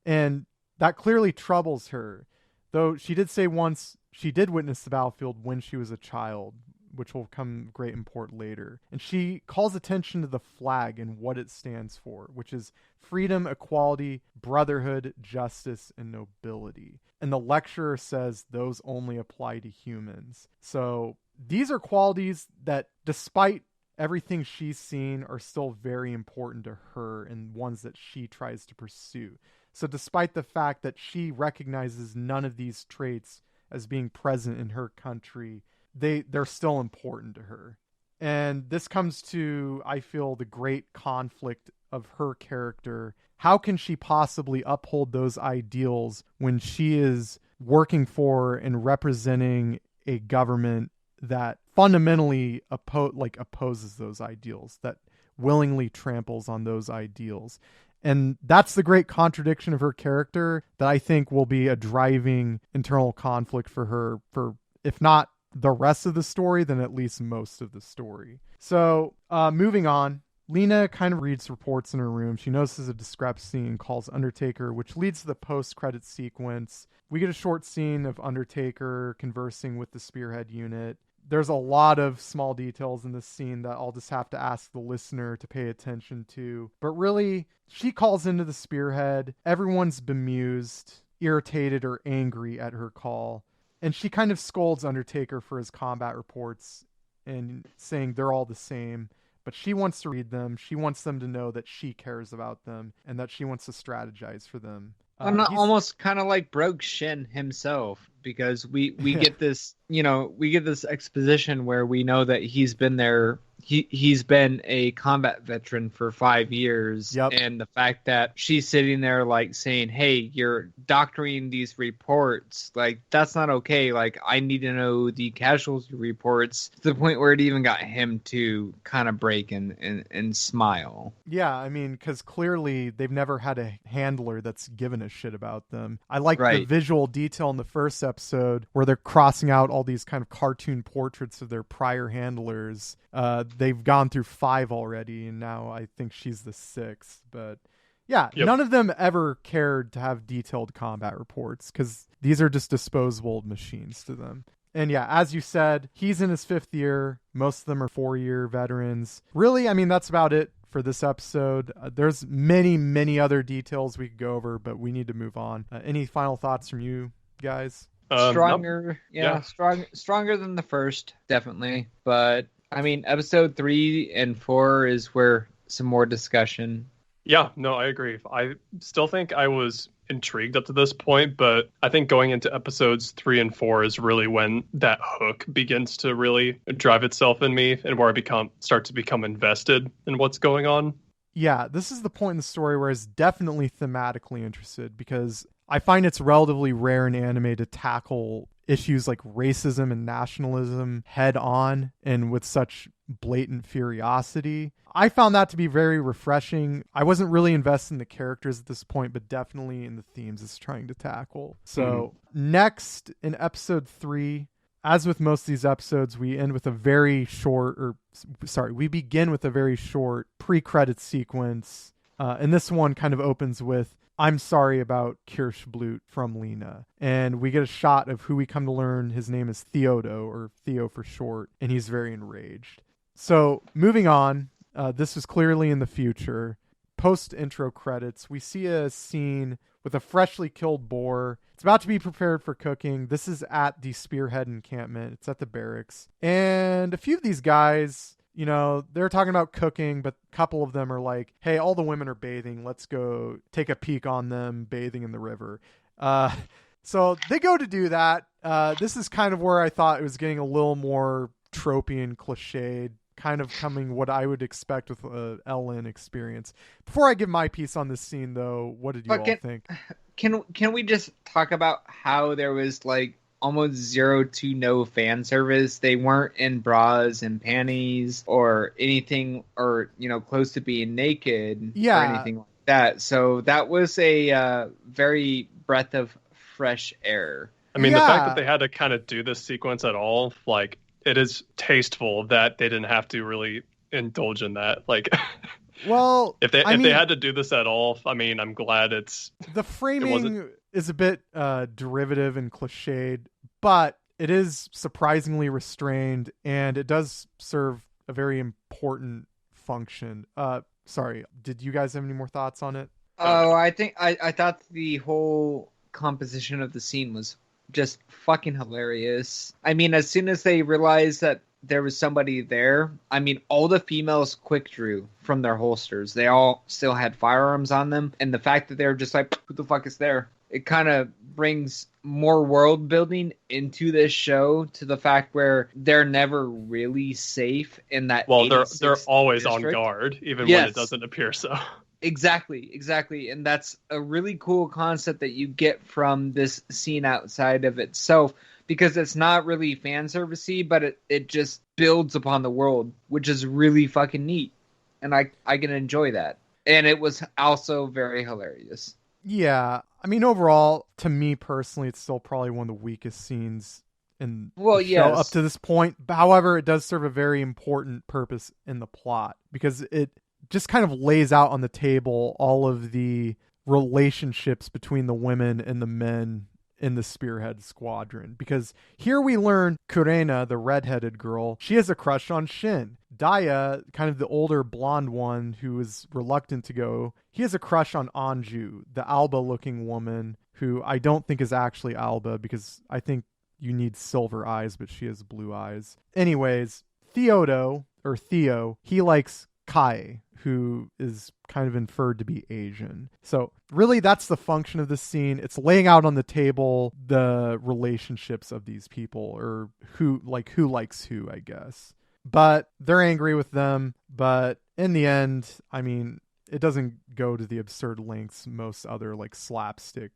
And that clearly troubles her. Though she did say once she did witness the battlefield when she was a child, which will come great import later. And she calls attention to the flag and what it stands for, which is freedom, equality, brotherhood, justice, and nobility. And the lecturer says those only apply to humans. So these are qualities that, despite everything she's seen, are still very important to her and ones that she tries to pursue. So despite the fact that she recognizes none of these traits as being present in her country, they're still important to her. And this comes to, I feel, the great conflict of her character. How can she possibly uphold those ideals when she is working for and representing a government that fundamentally opposes those ideals, that willingly tramples on those ideals? And that's the great contradiction of her character that I think will be a driving internal conflict for her for, if not the rest of the story, then at least most of the story. So moving on, Lena kind of reads reports in her room. She notices a discrepancy and calls Undertaker, which leads to the post-credit sequence. We get a short scene of Undertaker conversing with the Spearhead unit. There's a lot of small details in this scene that I'll just have to ask the listener to pay attention to. But really, she calls into the Spearhead. Everyone's bemused, irritated, or angry at her call. And she kind of scolds Undertaker for his combat reports and saying they're all the same. But she wants to read them. She wants them to know that she cares about them and that she wants to strategize for them. Almost kind of like Broke Shin himself, because we get this, we get this exposition where we know that he's been there. He's been a combat veteran for 5 years. Yep. And the fact that she's sitting there like saying, hey, you're doctoring these reports, like that's not okay. Like I need to know the casualty reports, to the point where it even got him to kind of break and smile. Yeah, I mean, because clearly they've never had a handler that's given a shit about them. I like the visual detail in the first episode where they're crossing out all these kind of cartoon portraits of their prior handlers. They've gone through 5 already, and now I think she's the 6th. But yeah, None of them ever cared to have detailed combat reports because these are just disposable machines to them. And yeah, as you said, he's in his 5th year. Most of them are 4-year veterans. Really, I mean, that's about it for this episode. There's many, many other details we could go over, but we need to move on. Any final thoughts from you guys? Stronger, stronger than the first, definitely. But I mean, episode 3 and 4 is where some more discussion. Yeah, no, I agree. I still think I was intrigued up to this point, but I think going into episodes 3 and 4 is really when that hook begins to really drive itself in me, and where I start to become invested in what's going on. Yeah, this is the point in the story where I was definitely thematically interested, because I find it's relatively rare in anime to tackle issues like racism and nationalism head on and with such blatant furiosity. I found that to be very refreshing. I wasn't really invested in the characters at this point, but definitely in the themes it's trying to tackle. So next, in episode 3, as with most of these episodes, we begin with a very short pre-credit sequence. And this one kind of opens with, I'm sorry about Kirschblut from Lena. And we get a shot of who we come to learn his name is Theodo, or Theo for short, and he's very enraged. So moving on, this is clearly in the future. Post-intro credits, we see a scene with a freshly killed boar. It's about to be prepared for cooking. This is at the Spearhead encampment. It's at the barracks. And a few of these guys, they're talking about cooking, but a couple of them are like, hey, all the women are bathing. Let's go take a peek on them bathing in the river. So they go to do that. This is kind of where I thought it was getting a little more tropey and cliched, kind of coming what I would expect with a LN experience. Before I give my piece on this scene, though, what did you all think? Can we just talk about how there was like almost 0 to no fan service? They weren't in bras and panties or anything, or close to being naked, or anything like that. So that was a very breath of fresh air. I mean, the fact that they had to kind of do this sequence at all, like, it is tasteful that they didn't have to really indulge in that. Like, well, if they had to do this at all, I mean, I'm glad the framing is a bit derivative and cliched, but it is surprisingly restrained, and it does serve a very important function. Sorry, did you guys have any more thoughts on it? Oh, I think I thought the whole composition of the scene was just fucking hilarious. I mean, as soon as they realized that there was somebody there, I mean, all the females quick drew from their holsters. They all still had firearms on them, and the fact that they were just like, who the fuck is there? It kind of brings more world building into this show, to the fact where they're never really safe in that. Well, they're always district. On guard, even when it doesn't appear so. Exactly. And that's a really cool concept that you get from this scene outside of itself, because it's not really fan servicey, but it just builds upon the world, which is really fucking neat. And I can enjoy that. And it was also very hilarious. Yeah. I mean, overall, to me personally, it's still probably one of the weakest scenes in the show up to this point. However, it does serve a very important purpose in the plot, because it just kind of lays out on the table all of the relationships between the women and the men in the Spearhead Squadron. Because here we learn Kurena, the redheaded girl, she has a crush on Shin. Daya, kind of the older blonde one who is reluctant to go, he has a crush on Anju, the Alba-looking woman, who I don't think is actually Alba, because I think you need silver eyes, but she has blue eyes. Anyways, Theo, he likes Kai, who is kind of inferred to be Asian. So really, that's the function of this scene. It's laying out on the table the relationships of these people, or who likes who, I guess. But they're angry with them. But in the end, I mean, it doesn't go to the absurd lengths most other like slapstick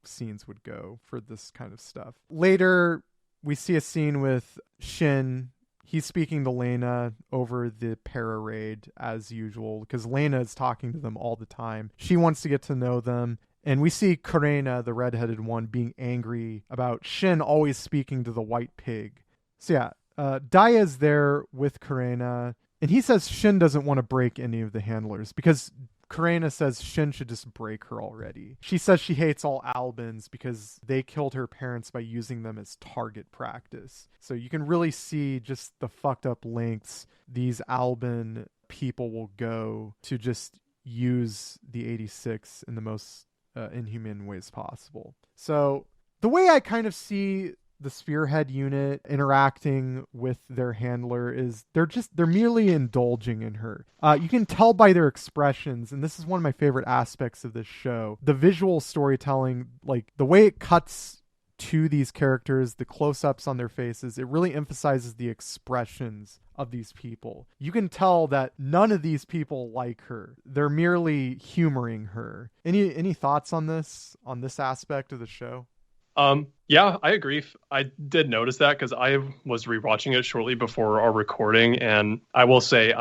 scenes would go for this kind of stuff. Later, we see a scene with Shin. He's speaking to Lena over the para-raid as usual, because Lena is talking to them all the time. She wants to get to know them. And we see Kurena, the redheaded one, being angry about Shin always speaking to the white pig. So yeah, Daya's there with Kurena, and he says Shin doesn't want to break any of the handlers, because Kurena says Shin should just break her already. She says she hates all Albans because they killed her parents by using them as target practice. So you can really see just the fucked up lengths these Alban people will go to just use the 86 in the most inhuman ways possible. So the way I kind of see the Spearhead unit interacting with their handler is they're merely indulging in her. You can tell by their expressions, and this is one of my favorite aspects of this show, the visual storytelling, like the way it cuts to these characters, the close-ups on their faces, it really emphasizes the expressions of these people. You can tell that none of these people like her. They're merely humoring her. Any thoughts on this aspect of the show? Yeah, I agree. I did notice that because I was rewatching it shortly before our recording, and I will say,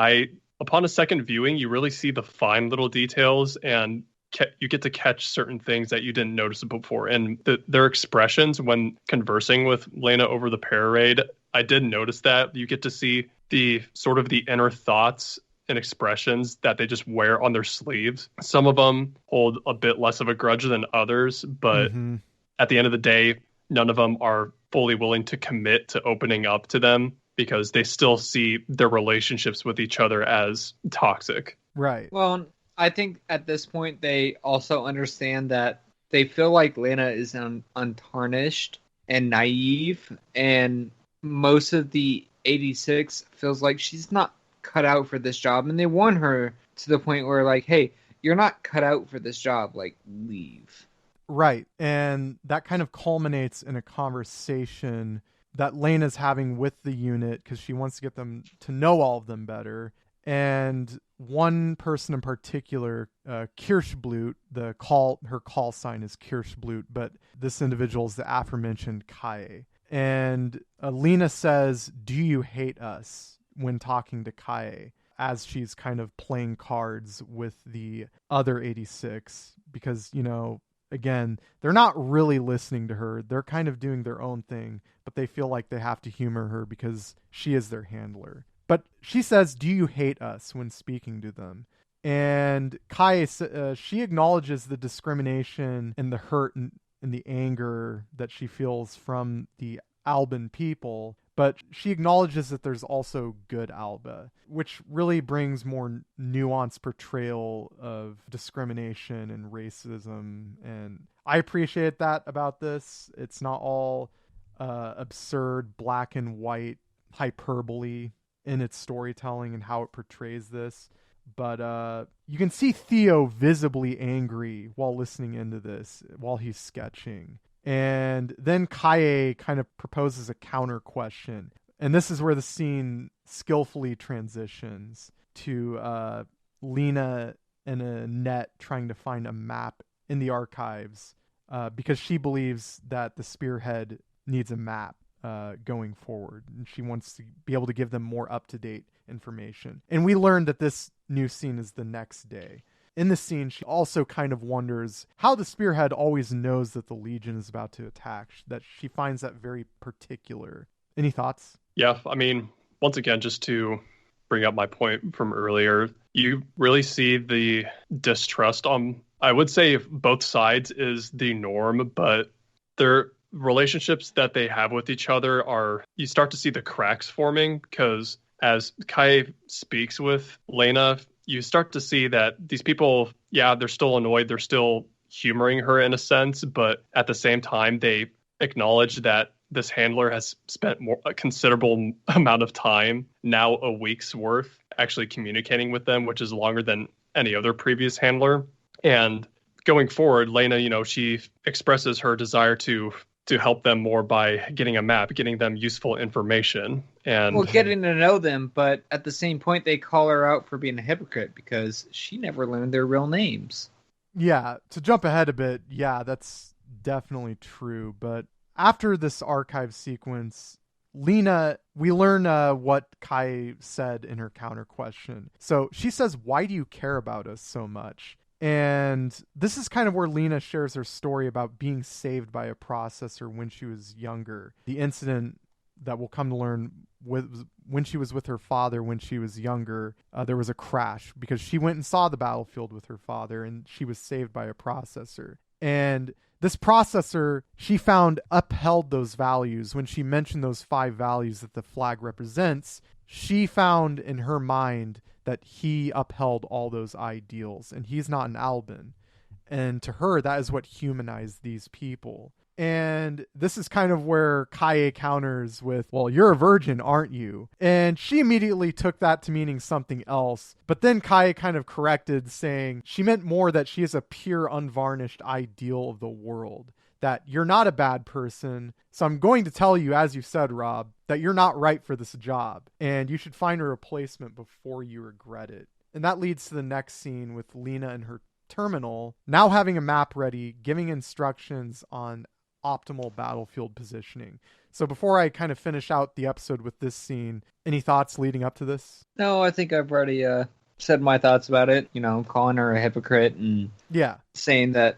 upon a second viewing, you really see the fine little details, and you get to catch certain things that you didn't notice before. And their expressions when conversing with Lena over the para-raid, I did notice that. You get to see the sort of the inner thoughts and expressions that they just wear on their sleeves. Some of them hold a bit less of a grudge than others, but at the end of the day, none of them are fully willing to commit to opening up to them, because they still see their relationships with each other as toxic. Right. Well, I think at this point they also understand that they feel like Lena is untarnished and naive, and most of the 86 feels like she's not cut out for this job, and they want her to the point where, like, hey, you're not cut out for this job, like, leave. Right. And that kind of culminates in a conversation that Lena's having with the unit, because she wants to get them to know all of them better. And one person in particular, Kirschblut, her call sign is Kirschblut, but this individual is the aforementioned Kai. And Lena says, "Do you hate us?" when talking to Kai. as she's kind of playing cards with the other 86 because, again, they're not really listening to her. They're kind of doing their own thing, but they feel like they have to humor her because she is their handler. But she says, "Do you hate us?" when speaking to them. And Kai, she acknowledges the discrimination and the hurt and the anger that she feels from the Alban people, but she acknowledges that there's also good Alba, which really brings more nuanced portrayal of discrimination and racism. And I appreciate that about this. It's not all absurd black and white hyperbole in its storytelling and how it portrays this. But you can see Theo visibly angry while listening into this, while he's sketching. And then Kaie kind of proposes a counter question. And this is where the scene skillfully transitions to Lena and Annette trying to find a map in the archives because she believes that the Spearhead needs a map going forward. And she wants to be able to give them more up-to-date information. And we learned that this new scene is the next day. In the scene, she also kind of wonders how the Spearhead always knows that the Legion is about to attack, that she finds that very particular. Any thoughts? Yeah, I mean, once again, just to bring up my point from earlier, you really see the distrust on, I would say both sides is the norm, but their relationships that they have with each other are, you start to see the cracks forming because as Kai speaks with Lena, you start to see that these people, yeah, they're still annoyed. They're still humoring her in a sense, but at the same time, they acknowledge that this handler has spent a considerable amount of time, now a week's worth, actually communicating with them, which is longer than any other previous handler. And going forward, Lena, she expresses her desire to help them more by getting a map, getting them useful information. And getting to know them, but at the same point, they call her out for being a hypocrite because she never learned their real names. Yeah, to jump ahead a bit, yeah, that's definitely true. But after this archive sequence, Lena, we learn what Kai said in her counter question. So she says, "Why do you care about us so much?" And this is kind of where Lena shares her story about being saved by a processor when she was younger. The incident that we'll come to learn when she was with her father when she was younger, there was a crash because she went and saw the battlefield with her father and she was saved by a processor. And this processor, she found, upheld those values. When she mentioned those 5 values that the flag represents, she found in her mind that he upheld all those ideals, and he's not an Alban. And to her, that is what humanized these people. And this is kind of where Kaie counters with, "Well, you're a virgin, aren't you?" And she immediately took that to meaning something else. But then Kaie kind of corrected, saying she meant more that she is a pure, unvarnished ideal of the world. That you're not a bad person. So I'm going to tell you, as you said, Rob, that you're not right for this job. And you should find a replacement before you regret it. And that leads to the next scene with Lena and her terminal, now having a map ready, giving instructions on optimal battlefield positioning. So before I kind of finish out the episode with this scene, any thoughts leading up to this? No, I think I've already said my thoughts about it, calling her a hypocrite and saying that,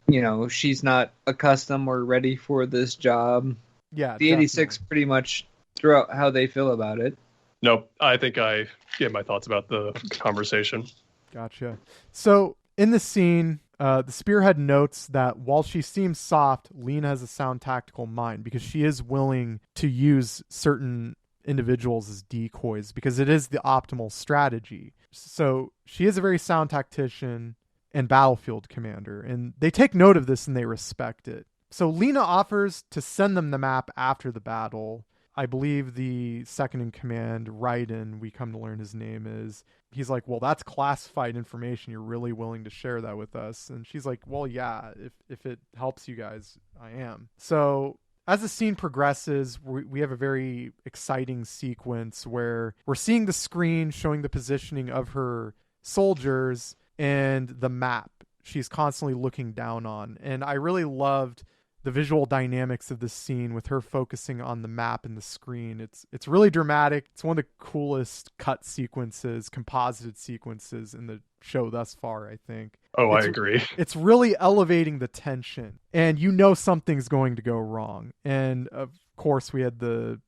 she's not accustomed or ready for this job. Yeah, the 86 pretty much threw out how they feel about it. Nope, I think I gave my thoughts about the conversation. Gotcha. So in the scene, the Spearhead notes that while she seems soft, Lena has a sound tactical mind because she is willing to use certain individuals as decoys because it is the optimal strategy. So she is a very sound tactician and battlefield commander, and they take note of this and they respect it. So Lena offers to send them the map after the battle. I believe the second in command, Raiden, we come to learn his name is, he's like, "Well, that's classified information. You're really willing to share that with us?" And she's like, "Well, yeah, if it helps you guys, I am." So as the scene progresses, we have a very exciting sequence where we're seeing the screen showing the positioning of her soldiers and the map she's constantly looking down on. And I really loved the visual dynamics of this scene with her focusing on the map and the screen. It's really dramatic. It's one of the coolest cut sequences, composited sequences in the show thus far, I think. I agree. It's really elevating the tension, and you know something's going to go wrong. And of course, we had the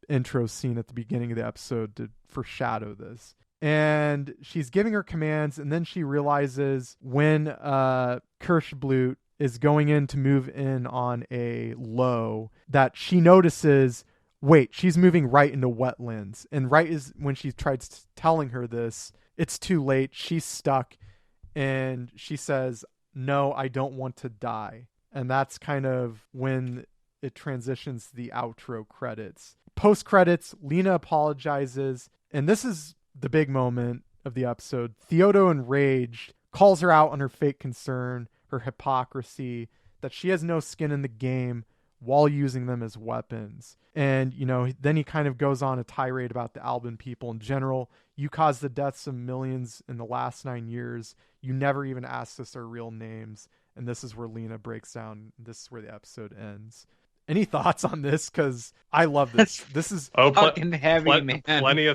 intro scene at the beginning of the episode to foreshadow this. And she's giving her commands, and then she realizes when Kirschblut is going in to move in on a low that she notices, wait, she's moving right into wetlands. And right is when she tries telling her this, it's too late. She's stuck. And she says, no, I don't want to die. And that's kind of when it transitions to the outro credits. Post credits, Lena apologizes. And this is the big moment of the episode. Theodo, enraged, calls her out on her fake concern, her hypocrisy, that she has no skin in the game while using them as weapons. And, then he kind of goes on a tirade about the Alban people in general. You caused the deaths of millions in the last 9 years. You never even asked us our real names. And this is where Lena breaks down. This is where the episode ends. Any thoughts on this? Because I love this. This is fucking heavy, man. Plenty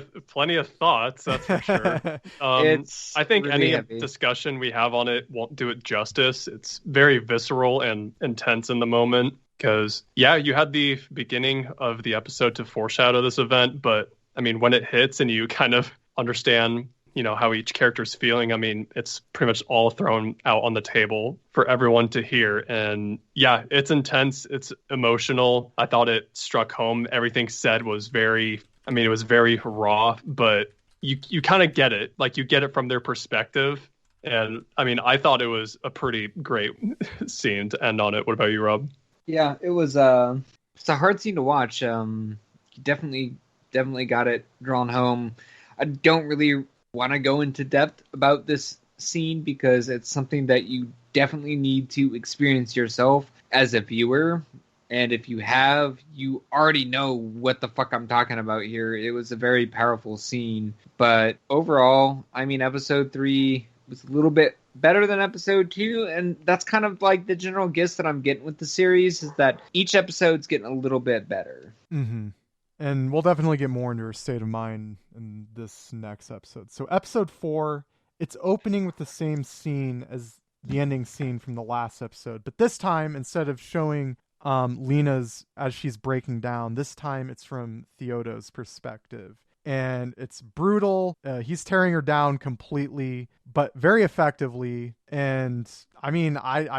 of thoughts, that's for sure. I think really any heavy discussion we have on it won't do it justice. It's very visceral and intense in the moment. Because, you had the beginning of the episode to foreshadow this event, but, when it hits and you kind of understand, how each character's feeling, it's pretty much all thrown out on the table for everyone to hear. And, it's intense. It's emotional. I thought it struck home. Everything said was it was very raw, but you kind of get it. Like, you get it from their perspective. And, I thought it was a pretty great scene to end on it. What about you, Rob? Yeah, it was it's a hard scene to watch. Definitely got it drawn home. I don't really want to go into depth about this scene because it's something that you definitely need to experience yourself as a viewer. And if you have, you already know what the fuck I'm talking about here. It was a very powerful scene. But overall, episode 3 was a little bit better than episode 2, and that's kind of like the general gist that I'm getting with the series, is that each episode's getting a little bit better. Mm-hmm. And we'll definitely get more into her state of mind in this next episode. So episode 4, it's opening with the same scene as the ending scene from the last episode, but this time, instead of showing Lena's as she's breaking down, this time it's from Theodo's perspective. And it's brutal. He's tearing her down completely, but very effectively. And I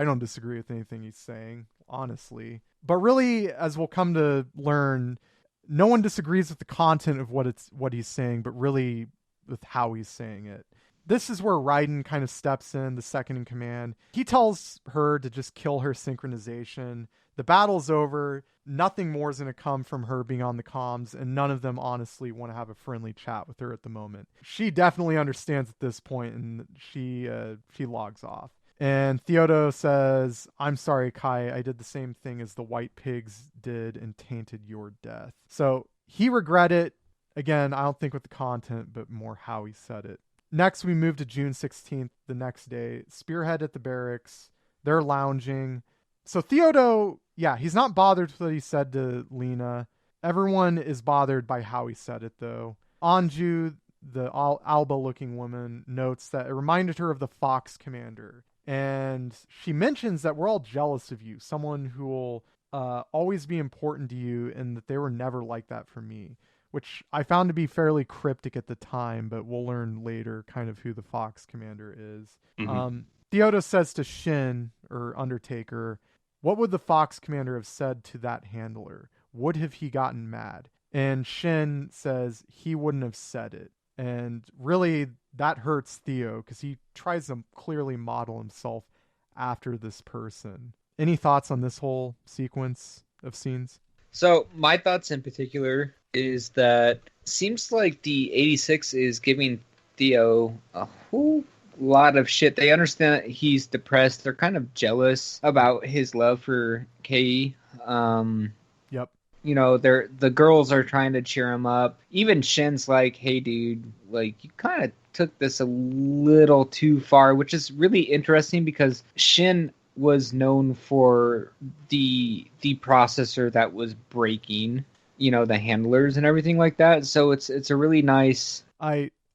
don't disagree with anything he's saying, honestly. But really, as we'll come to learn, no one disagrees with the content of what he's saying, but really with how he's saying it. This is where Raiden kind of steps in, the second in command. He tells her to just kill her synchronization. The battle's over. Nothing more is going to come from her being on the comms, and none of them honestly want to have a friendly chat with her at the moment. She definitely understands at this point, and she logs off. And Theodo says, I'm sorry, Kai, I did the same thing as the white pigs did and tainted your death. So he regretted it. Again, I don't think with the content, but more how he said it. Next, we move to June 16th, the next day. Spearhead at the barracks. They're lounging. So Theodo, he's not bothered with what he said to Lena. Everyone is bothered by how he said it, though. Anju, the Alba-looking woman, notes that it reminded her of the Fox commander. And she mentions that we're all jealous of you, someone who will always be important to you, and that they were never like that for me, which I found to be fairly cryptic at the time, but we'll learn later kind of who the Fox commander is. Mm-hmm. Theodo says to Shin, or Undertaker, what would the Fox commander have said to that handler? Would have he gotten mad? And Shin says he wouldn't have said it. And really, that hurts Theo because he tries to clearly model himself after this person. Any thoughts on this whole sequence of scenes? So my thoughts in particular is that seems like the 86 is giving Theo a whole lot of shit. They understand that he's depressed. They're kind of jealous about his love for Kei. Yep. You know, the girls are trying to cheer him up. Even Shin's like, hey, dude, like, you kind of took this a little too far, which is really interesting because Shin was known for the processor that was breaking, the handlers and everything like that. So it's a really nice.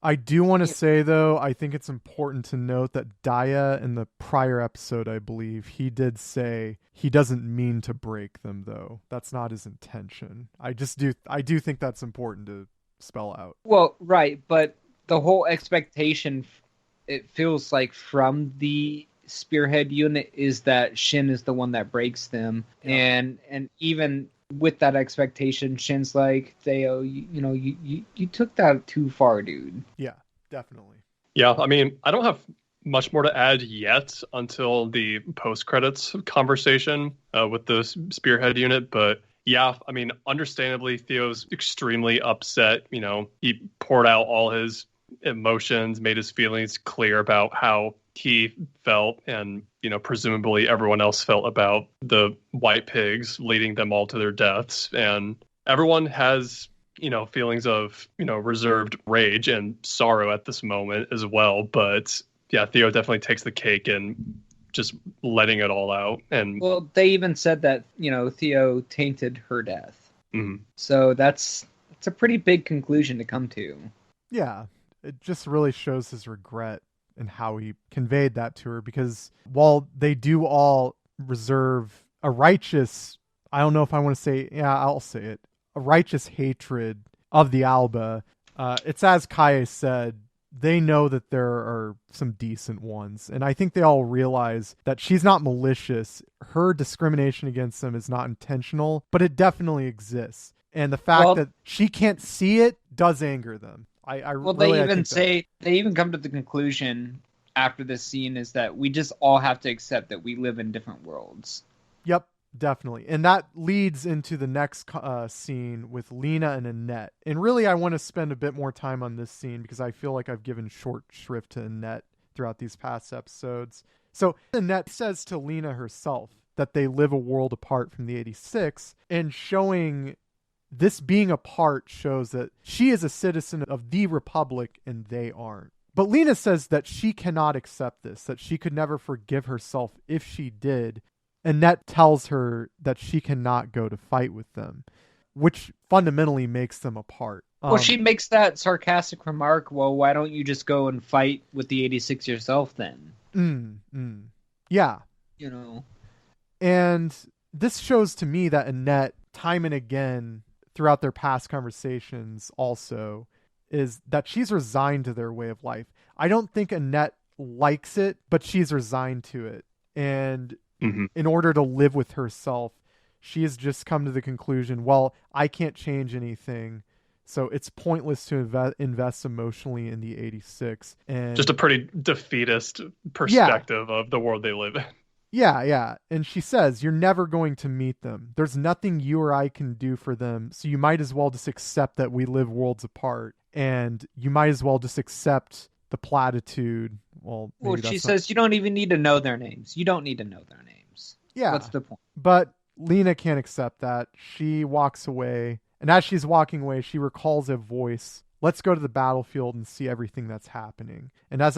I do want to say, though, I think it's important to note that Daya in the prior episode, I believe, he did say he doesn't mean to break them, though. That's not his intention. I do think that's important to spell out. Well, right, but the whole expectation, it feels like, from the Spearhead unit is that Shin is the one that breaks them. Yeah. And even with that expectation, Shin's like, Theo, you took that too far, dude. Yeah, definitely. Yeah, I mean, I don't have much more to add yet until the post-credits conversation with the Spearhead unit, but yeah, I mean, understandably, Theo's extremely upset. He poured out all his emotions, made his feelings clear about how he felt and, presumably everyone else felt about the white pigs leading them all to their deaths. And everyone has, feelings of, reserved rage and sorrow at this moment as well. But yeah, Theo definitely takes the cake and just letting it all out. And well, they even said that, Theo tainted her death. Mm-hmm. So it's a pretty big conclusion to come to. Yeah, it just really shows his regret and how he conveyed that to her, because while they do all reserve a righteous, I don't know if I want to say, yeah, I'll say it, a righteous hatred of the Alba, it's as Kaye said, they know that there are some decent ones. And I think they all realize that she's not malicious. Her discrimination against them is not intentional, but it definitely exists. And the fact that she can't see it does anger them. They even come to the conclusion after this scene is that we just all have to accept that we live in different worlds. Yep, definitely. And that leads into the next scene with Lena and Annette. And really, I want to spend a bit more time on this scene because I feel like I've given short shrift to Annette throughout these past episodes. So Annette says to Lena herself that they live a world apart from the 86, and showing this being apart shows that she is a citizen of the Republic and they aren't. But Lena says that she cannot accept this, that she could never forgive herself if she did. Annette tells her that she cannot go to fight with them, which fundamentally makes them apart. Well, she makes that sarcastic remark, well, why don't you just go and fight with the 86 yourself then? Yeah. And this shows to me that Annette, time and again, throughout their past conversations also, is that she's resigned to their way of life. I don't think Annette likes it, but she's resigned to it. And in order to live with herself, she has just come to the conclusion, well, I can't change anything, so it's pointless to invest emotionally in the 86. And just a pretty defeatist perspective of the world they live in. Yeah. And she says, you're never going to meet them. There's nothing you or I can do for them. So you might as well just accept that we live worlds apart. And you might as well just accept the platitude. Well, she says, you don't even need to know their names. You don't need to know their names. Yeah. What's the point? But Lena can't accept that. She walks away. And as she's walking away, she recalls a voice. Let's go to the battlefield and see everything that's happening. And as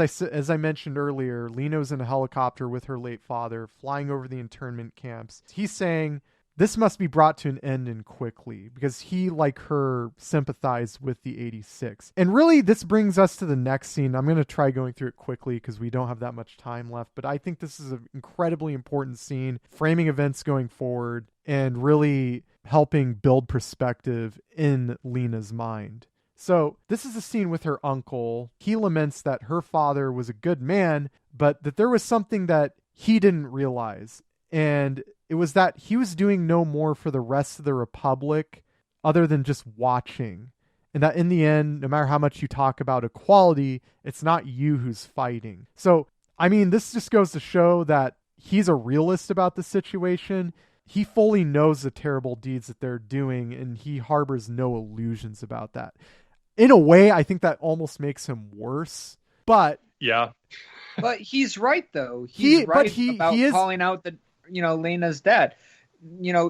I mentioned earlier, Leno's in a helicopter with her late father, flying over the internment camps. He's saying this must be brought to an end and quickly, because he, like her, sympathized with the 86. And really, this brings us to the next scene. I'm going to try going through it quickly because we don't have that much time left. But I think this is an incredibly important scene, framing events going forward and really helping build perspective in Lena's mind. So this is a scene with her uncle. He laments that her father was a good man, but that there was something that he didn't realize. And it was that he was doing no more for the rest of the Republic other than just watching. And that in the end, no matter how much you talk about equality, it's not you who's fighting. So, I mean, this just goes to show that he's a realist about the situation. He fully knows the terrible deeds that they're doing, and he harbors no illusions about that. In a way, I think that almost makes him worse. But yeah, but he's right though. He's right about calling out that Lena's dad.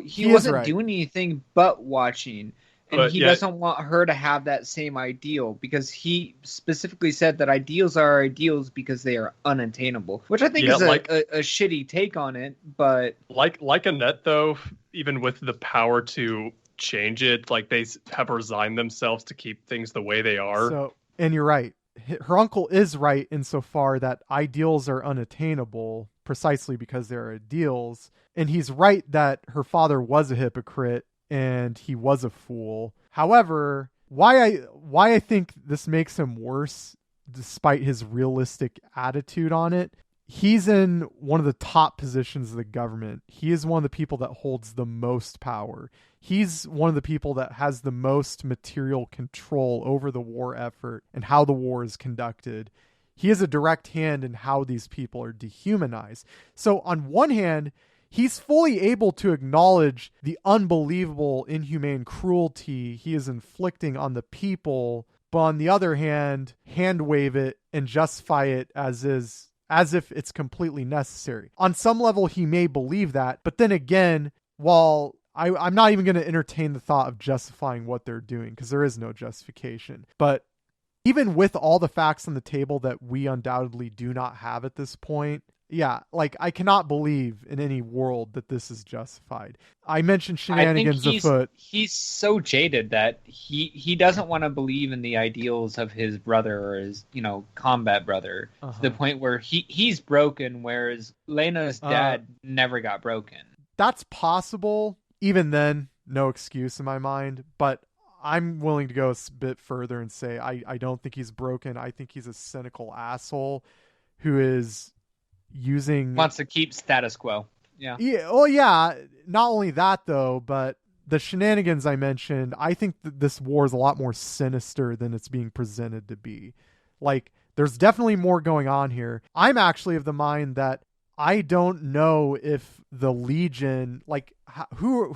He wasn't doing anything but watching. And he doesn't want her to have that same ideal, because he specifically said that ideals are ideals because they are unattainable, which I think is a shitty take on it. But like Annette, though, even with the power to change it, like they have resigned themselves to keep things the way they are. So, and you're right. Her uncle is right insofar that ideals are unattainable precisely because they're ideals. And he's right that her father was a hypocrite and he was a fool. However, why I think this makes him worse, despite his realistic attitude on it, he's in one of the top positions of the government. He is one of the people that holds the most power. He's one of the people that has the most material control over the war effort and how the war is conducted. He has a direct hand in how these people are dehumanized. So on one hand, he's fully able to acknowledge the unbelievable, inhumane cruelty he is inflicting on the people, but on the other hand wave it and justify it as if it's completely necessary. On some level, he may believe that, but then again, while I'm not even going to entertain the thought of justifying what they're doing, because there is no justification. But even with all the facts on the table that we undoubtedly do not have at this point, yeah, like I cannot believe in any world that this is justified. I mentioned shenanigans afoot. He's so jaded that he doesn't want to believe in the ideals of his brother or his, combat brother, to the point where he's broken, whereas Lena's dad never got broken. That's possible. Even then, no excuse in my mind, but I'm willing to go a bit further and say I don't think he's broken. I think he's a cynical asshole who is wants to keep status quo. Yeah. Oh yeah. Not only that though, but the shenanigans I mentioned, I think that this war is a lot more sinister than it's being presented to be. Like, there's definitely more going on here. I'm actually of the mind that I don't know if the Legion, who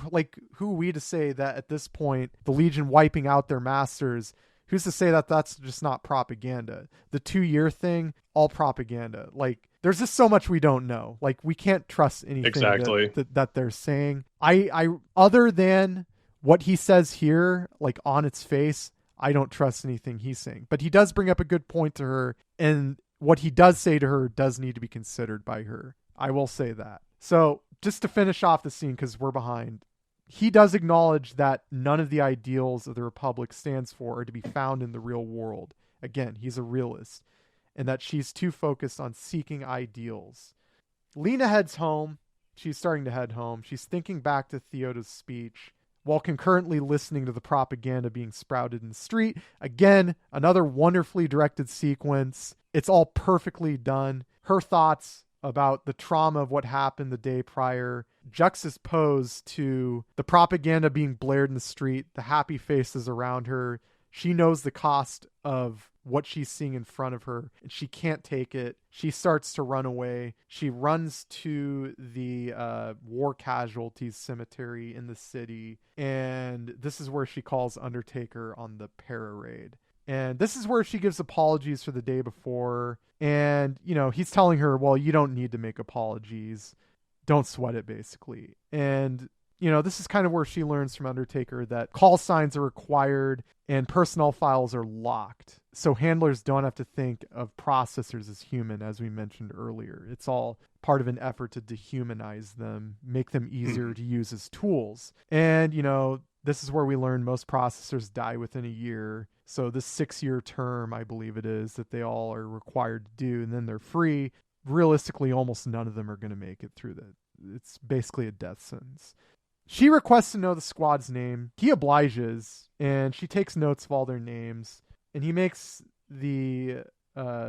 are we to say that at this point the Legion wiping out their masters, who's to say that that's just not propaganda? The 2-year thing, all propaganda. Like, there's just so much we don't know. Like, we can't trust anything that they're saying. I other than what he says here, like on its face, I don't trust anything he's saying. But he does bring up a good point to her, and what he does say to her does need to be considered by her. I will say that. So just to finish off the scene, because we're behind, he does acknowledge that none of the ideals of the Republic stands for are to be found in the real world. Again, he's a realist, and that she's too focused on seeking ideals. Lena heads home. She's starting to head home. She's thinking back to Theoda's speech while concurrently listening to the propaganda being sprouted in the street. Again, another wonderfully directed sequence. It's all perfectly done. Her thoughts about the trauma of what happened the day prior, juxtaposed to the propaganda being blared in the street, the happy faces around her. She knows the cost of what she's seeing in front of her, and she can't take it. She starts to run away. She runs to the war casualties cemetery in the city, and this is where she calls Undertaker on the para raid. And this is where she gives apologies for the day before. And, he's telling her, well, you don't need to make apologies. Don't sweat it, basically. And, this is kind of where she learns from Undertaker that call signs are required and personnel files are locked. So handlers don't have to think of processors as human, as we mentioned earlier. It's all part of an effort to dehumanize them, make them easier to use as tools. And, this is where we learn most processors die within a year. So this 6-year term, I believe it is, that they all are required to do, and then they're free. Realistically, almost none of them are going to make it through that. It's basically a death sentence. She requests to know the squad's name. He obliges, and she takes notes of all their names. And he makes the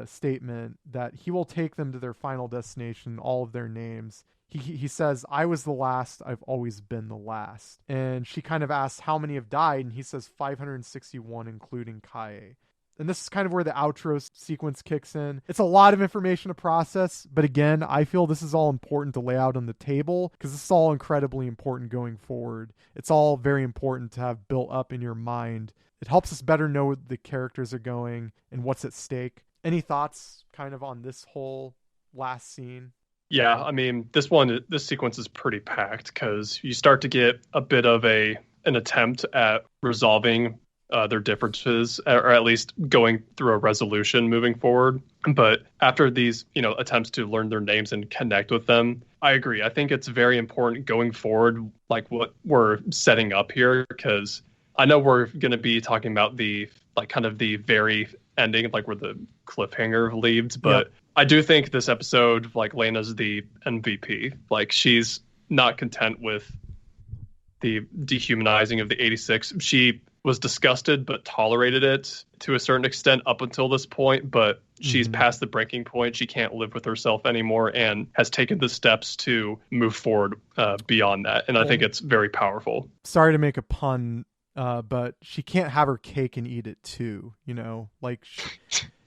statement that he will take them to their final destination, all of their names. He says, I was the last. I've always been the last. And she kind of asks how many have died. And he says 561, including Kaye. And this is kind of where the outro sequence kicks in. It's a lot of information to process. But again, I feel this is all important to lay out on the table because this is all incredibly important going forward. It's all very important to have built up in your mind. It helps us better know where the characters are going and what's at stake. Any thoughts kind of on this whole last scene? Yeah, I mean, this sequence is pretty packed because you start to get a bit of an an attempt at resolving their differences, or at least going through a resolution moving forward. But after these, attempts to learn their names and connect with them, I agree. I think it's very important going forward, like what we're setting up here, because I know we're going to be talking about the kind of the very ending, like where the cliffhanger leads. But I do think this episode, like Lena's the MVP. Like she's not content with the dehumanizing of the 86. She was disgusted but tolerated it to a certain extent up until this point, but she's past the breaking point. She can't live with herself anymore and has taken the steps to move forward beyond that. And I think it's very powerful. Sorry to make a pun, but she can't have her cake and eat it too. Like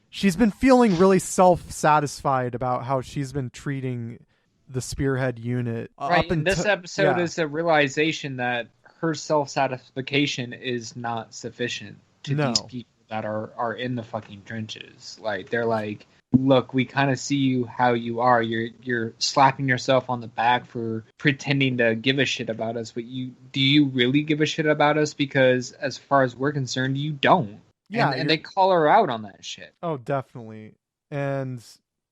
she's been feeling really self-satisfied about how she's been treating the spearhead unit. Right, and this episode is a realization that her self-satisfaction is not sufficient to these people that are in the fucking trenches. Like, they're like, look, we kind of see you how you are. You're slapping yourself on the back for pretending to give a shit about us, but do you really give a shit about us? Because as far as we're concerned, you don't. Yeah, and they call her out on that shit. Oh, definitely. And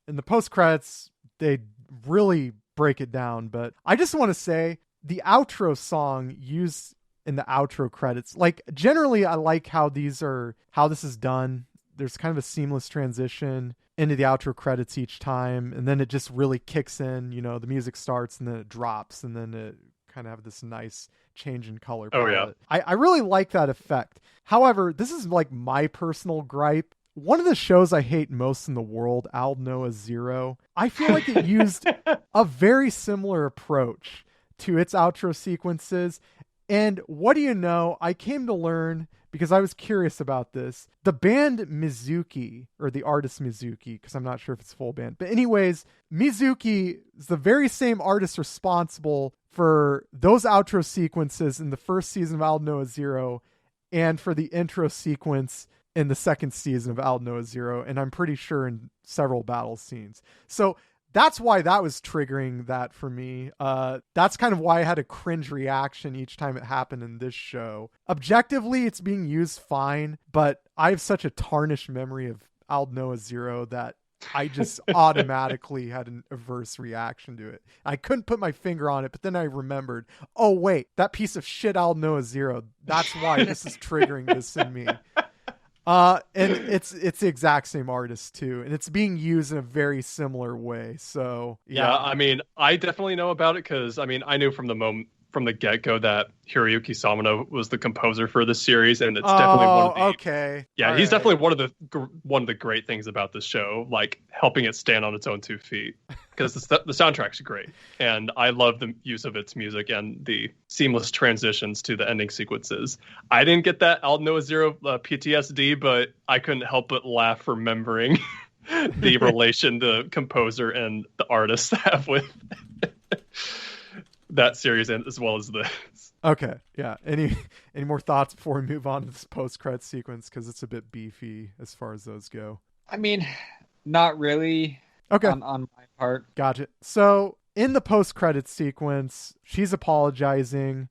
in the post-credits, they really break it down. But I just want to say, the outro song used in the outro credits, like generally I like how this is done. There's kind of a seamless transition into the outro credits each time, and then it just really kicks in, the music starts and then it drops, and then it kind of have this nice change in color palette. Oh yeah. I really like that effect. However, this is like my personal gripe. One of the shows I hate most in the world, Al Noah Zero, I feel like it used a very similar approach to its outro sequences. And what do you know? I came to learn, because I was curious about this, the band Mizuki, or the artist Mizuki, because I'm not sure if it's full band. But anyways, Mizuki is the very same artist responsible for those outro sequences in the first season of Al Noah Zero and for the intro sequence in the second season of Al Noah Zero, and I'm pretty sure in several battle scenes. So that's why that was triggering that for me. That's kind of why I had a cringe reaction each time it happened in this show. Objectively, it's being used fine, but I have such a tarnished memory of Al Noah Zero that I just automatically had an adverse reaction to it. I couldn't put my finger on it, but then I remembered, oh wait, that piece of shit Al Noah Zero, that's why this is triggering this in me. And it's the exact same artist too, and it's being used in a very similar way. So yeah, I mean, I definitely know about it because I knew from the get-go that Hiroyuki Samano was the composer for this series, and it's definitely one of the okay. Yeah, he's definitely one of the great things about this show, like helping it stand on its own 2 feet, because the soundtrack's great, and I love the use of its music and the seamless transitions to the ending sequences. I didn't get that Al Noah Zero PTSD, but I couldn't help but laugh remembering the relation the composer and the artist have with that series, and as well as this. Okay, yeah. Any more thoughts before we move on to this post-credit sequence, because it's a bit beefy as far as those go? I mean, not really. Okay, on my part. Gotcha. So in the post-credit sequence, she's apologizing.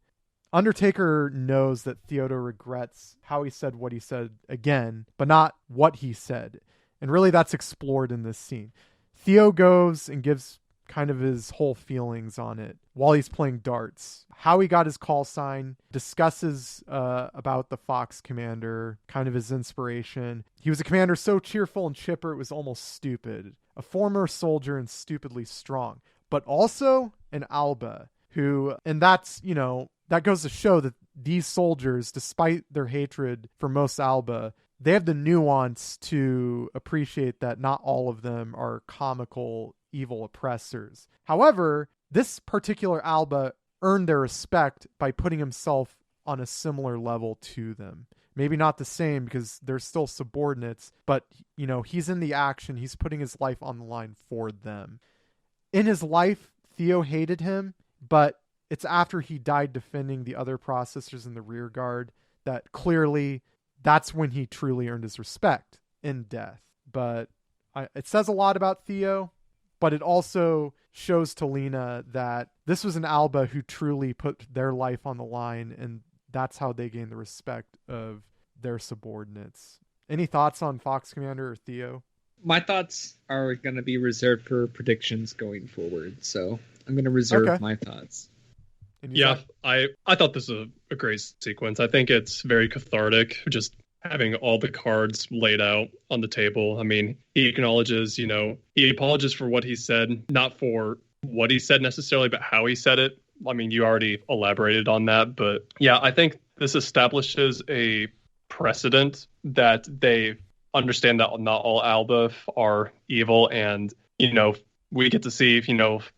Undertaker knows that Theodore regrets how he said what he said again, but not what he said, and really that's explored in this scene. Theo goes and gives kind of his whole feelings on it while he's playing darts, how he got his call sign, discusses about the Fox commander, kind of his inspiration. He was a commander so cheerful and chipper it was almost stupid, a former soldier and stupidly strong, but also an Alba who, and that's, that goes to show that these soldiers, despite their hatred for most Alba, they have the nuance to appreciate that not all of them are comical evil oppressors. However, this particular Alba earned their respect by putting himself on a similar level to them. Maybe not the same because they're still subordinates, but he's in the action. He's putting his life on the line for them. In his life, Theo hated him, but it's after he died defending the other processors in the rear guard that clearly that's when he truly earned his respect in death. But it says a lot about Theo. But it also shows to Lena that this was an Alba who truly put their life on the line, and that's how they gain the respect of their subordinates. Any thoughts on Fox Commander or Theo? My thoughts are going to be reserved for predictions going forward, so I'm going to reserve my thoughts. Yeah, I thought this was a great sequence. I think it's very cathartic, just having all the cards laid out on the table. I mean, he acknowledges, he apologizes for what he said, not for what he said necessarily, but how he said it. I mean, you already elaborated on that, but yeah, I think this establishes a precedent that they understand that not all Alba are evil, and we get to see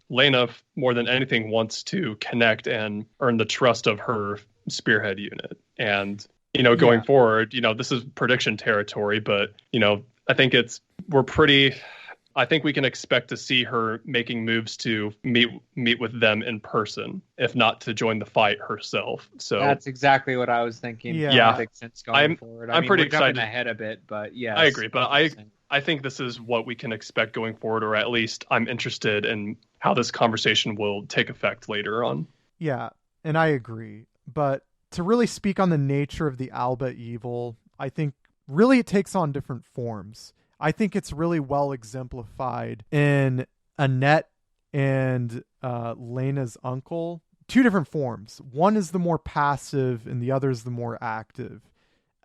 Lena more than anything wants to connect and earn the trust of her spearhead unit. And going forward, this is prediction territory, but I think we can expect to see her making moves to meet with them in person, if not to join the fight herself. So that's exactly what I was thinking. Yeah. Makes sense going forward. I'm pretty excited. Jumping ahead a bit, but yeah, I agree. But I think this is what we can expect going forward, or at least I'm interested in how this conversation will take effect later on. Yeah, and I agree. But to really speak on the nature of the Alba evil, I think really it takes on different forms. I think it's really well exemplified in Annette and Lena's uncle. Two different forms. One is the more passive and the other is the more active.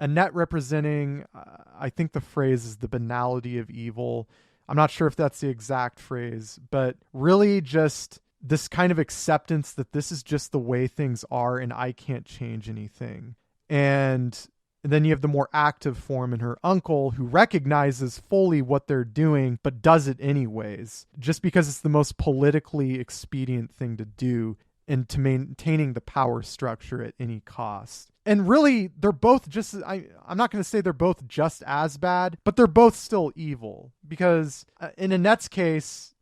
Annette representing, I think the phrase is the banality of evil. I'm not sure if that's the exact phrase, but really just this kind of acceptance that this is just the way things are and I can't change anything. And then you have the more active form in her uncle, who recognizes fully what they're doing, but does it anyways, just because it's the most politically expedient thing to do and to maintaining the power structure at any cost. And really, they're both just, I'm not going to say they're both just as bad, but they're both still evil. Because in Annette's case,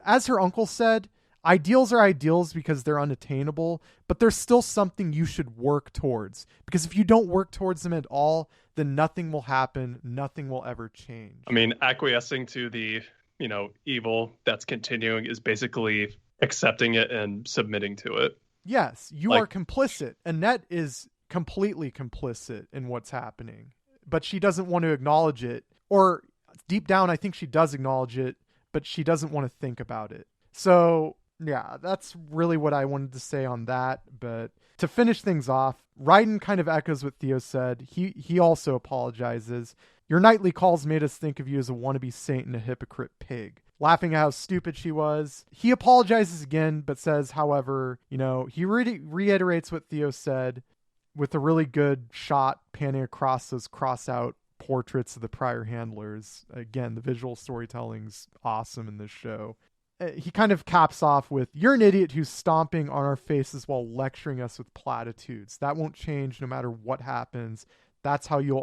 as her uncle said, ideals are ideals because they're unattainable, but there's still something you should work towards. Because if you don't work towards them at all, then nothing will happen. Nothing will ever change. I mean, acquiescing to the, evil that's continuing is basically accepting it and submitting to it. Yes, you are complicit. Annette is completely complicit in what's happening, but she doesn't want to acknowledge it. Or deep down, I think she does acknowledge it, but she doesn't want to think about it. So yeah, that's really what I wanted to say on that. But to finish things off, Raiden kind of echoes what Theo said. He also apologizes. Your nightly calls made us think of you as a wannabe saint and a hypocrite pig. Laughing at how stupid she was. He apologizes again, but says, however, he reiterates what Theo said with a really good shot panning across those cross-out portraits of the prior handlers. Again, the visual storytelling's awesome in this show. He kind of caps off with, you're an idiot who's stomping on our faces while lecturing us with platitudes. That won't change no matter what happens. That's how we'll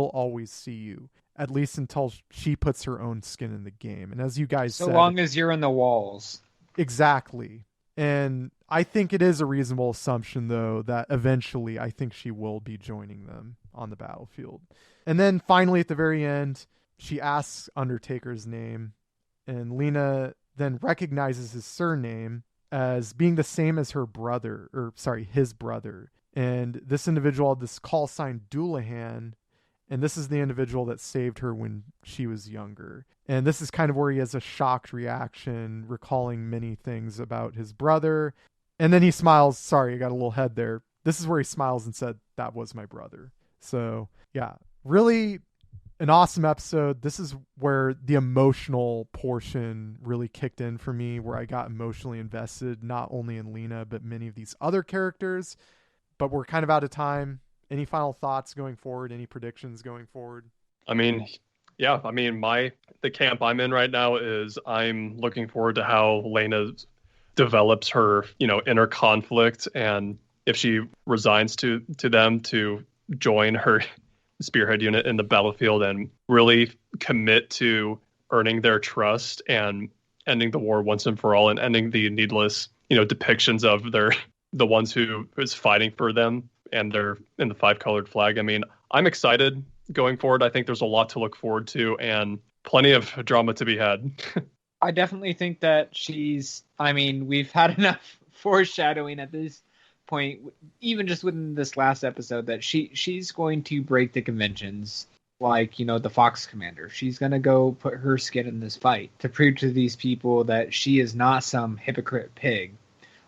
always see you. At least until she puts her own skin in the game. And as you guys said... So long as you're in the walls. Exactly. And I think it is a reasonable assumption, though, that eventually I think she will be joining them on the battlefield. And then finally, at the very end, she asks Undertaker's name. And Lena then recognizes his surname as being the same as his brother. And this individual had this call sign Doulahan. And this is the individual that saved her when she was younger. And this is kind of where he has a shocked reaction, recalling many things about his brother. And then he smiles. Sorry, I got a little head there. This is where he smiles and said, that was my brother. So, yeah, really an awesome episode. This is where the emotional portion really kicked in for me, where I got emotionally invested, not only in Lena, but many of these other characters. But we're kind of out of time. Any final thoughts going forward? Any predictions going forward? I mean, yeah. I mean, the camp I'm in right now is I'm looking forward to how Lena develops her, inner conflict, and if she resigns to them to join her spearhead unit in the battlefield and really commit to earning their trust and ending the war once and for all, and ending the needless, depictions of the ones who is fighting for them. And they're in the 5-colored flag. I mean, I'm excited going forward. I think there's a lot to look forward to and plenty of drama to be had. I definitely think that we've had enough foreshadowing at this point, even just within this last episode, that she's going to break the conventions. Like, the Fox Commander. She's going to go put her skin in this fight to prove to these people that she is not some hypocrite pig.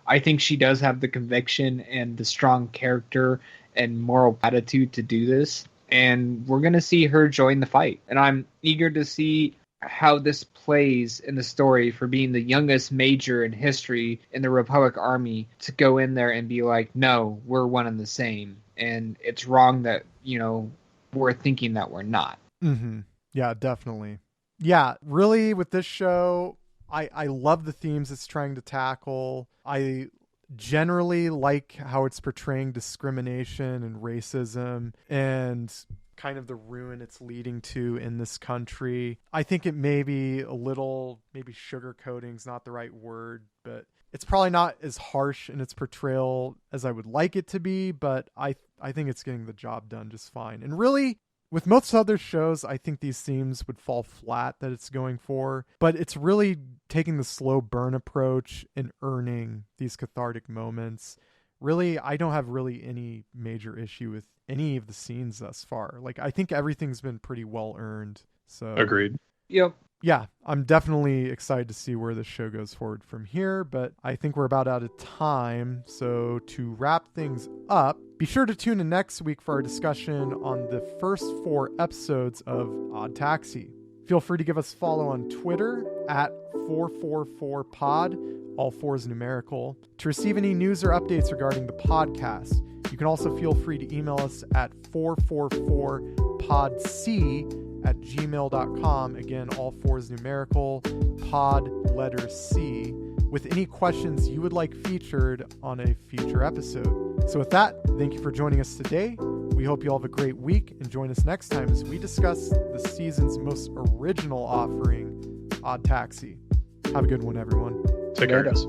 I think she does have the conviction and the strong character and moral attitude to do this. And we're going to see her join the fight. And I'm eager to see how this plays in the story for being the youngest major in history in the Republic Army to go in there and be like, no, we're one and the same. And it's wrong that, we're thinking that we're not. Mm-hmm. Yeah, definitely. Yeah, really with this show, I love the themes it's trying to tackle. I generally like how it's portraying discrimination and racism and kind of the ruin it's leading to in this country. I think it may be a little, maybe sugarcoating's not the right word, but it's probably not as harsh in its portrayal as I would like it to be, but I think it's getting the job done just fine. And really, with most other shows, I think these themes would fall flat that it's going for, but it's really taking the slow burn approach and earning these cathartic moments. Really, I don't have really any major issue with any of the scenes thus far. Like, I think everything's been pretty well earned. So agreed. Yep. Yeah, I'm definitely excited to see where the show goes forward from here, but I think we're about out of time. So to wrap things up, be sure to tune in next week for our discussion on the first 4 episodes of Odd Taxi. Feel free to give us a follow on Twitter at 444pod, all 4 is numerical, to receive any news or updates regarding the podcast. You can also feel free to email us at 444podc@gmail.com. Again, all 4 is numerical, pod, letter C, with any questions you would like featured on a future episode. So with that, thank you for joining us today. We hope you all have a great week and join us next time as we discuss the season's most original offering, Odd Taxi. Have a good one, everyone. Take care, guys.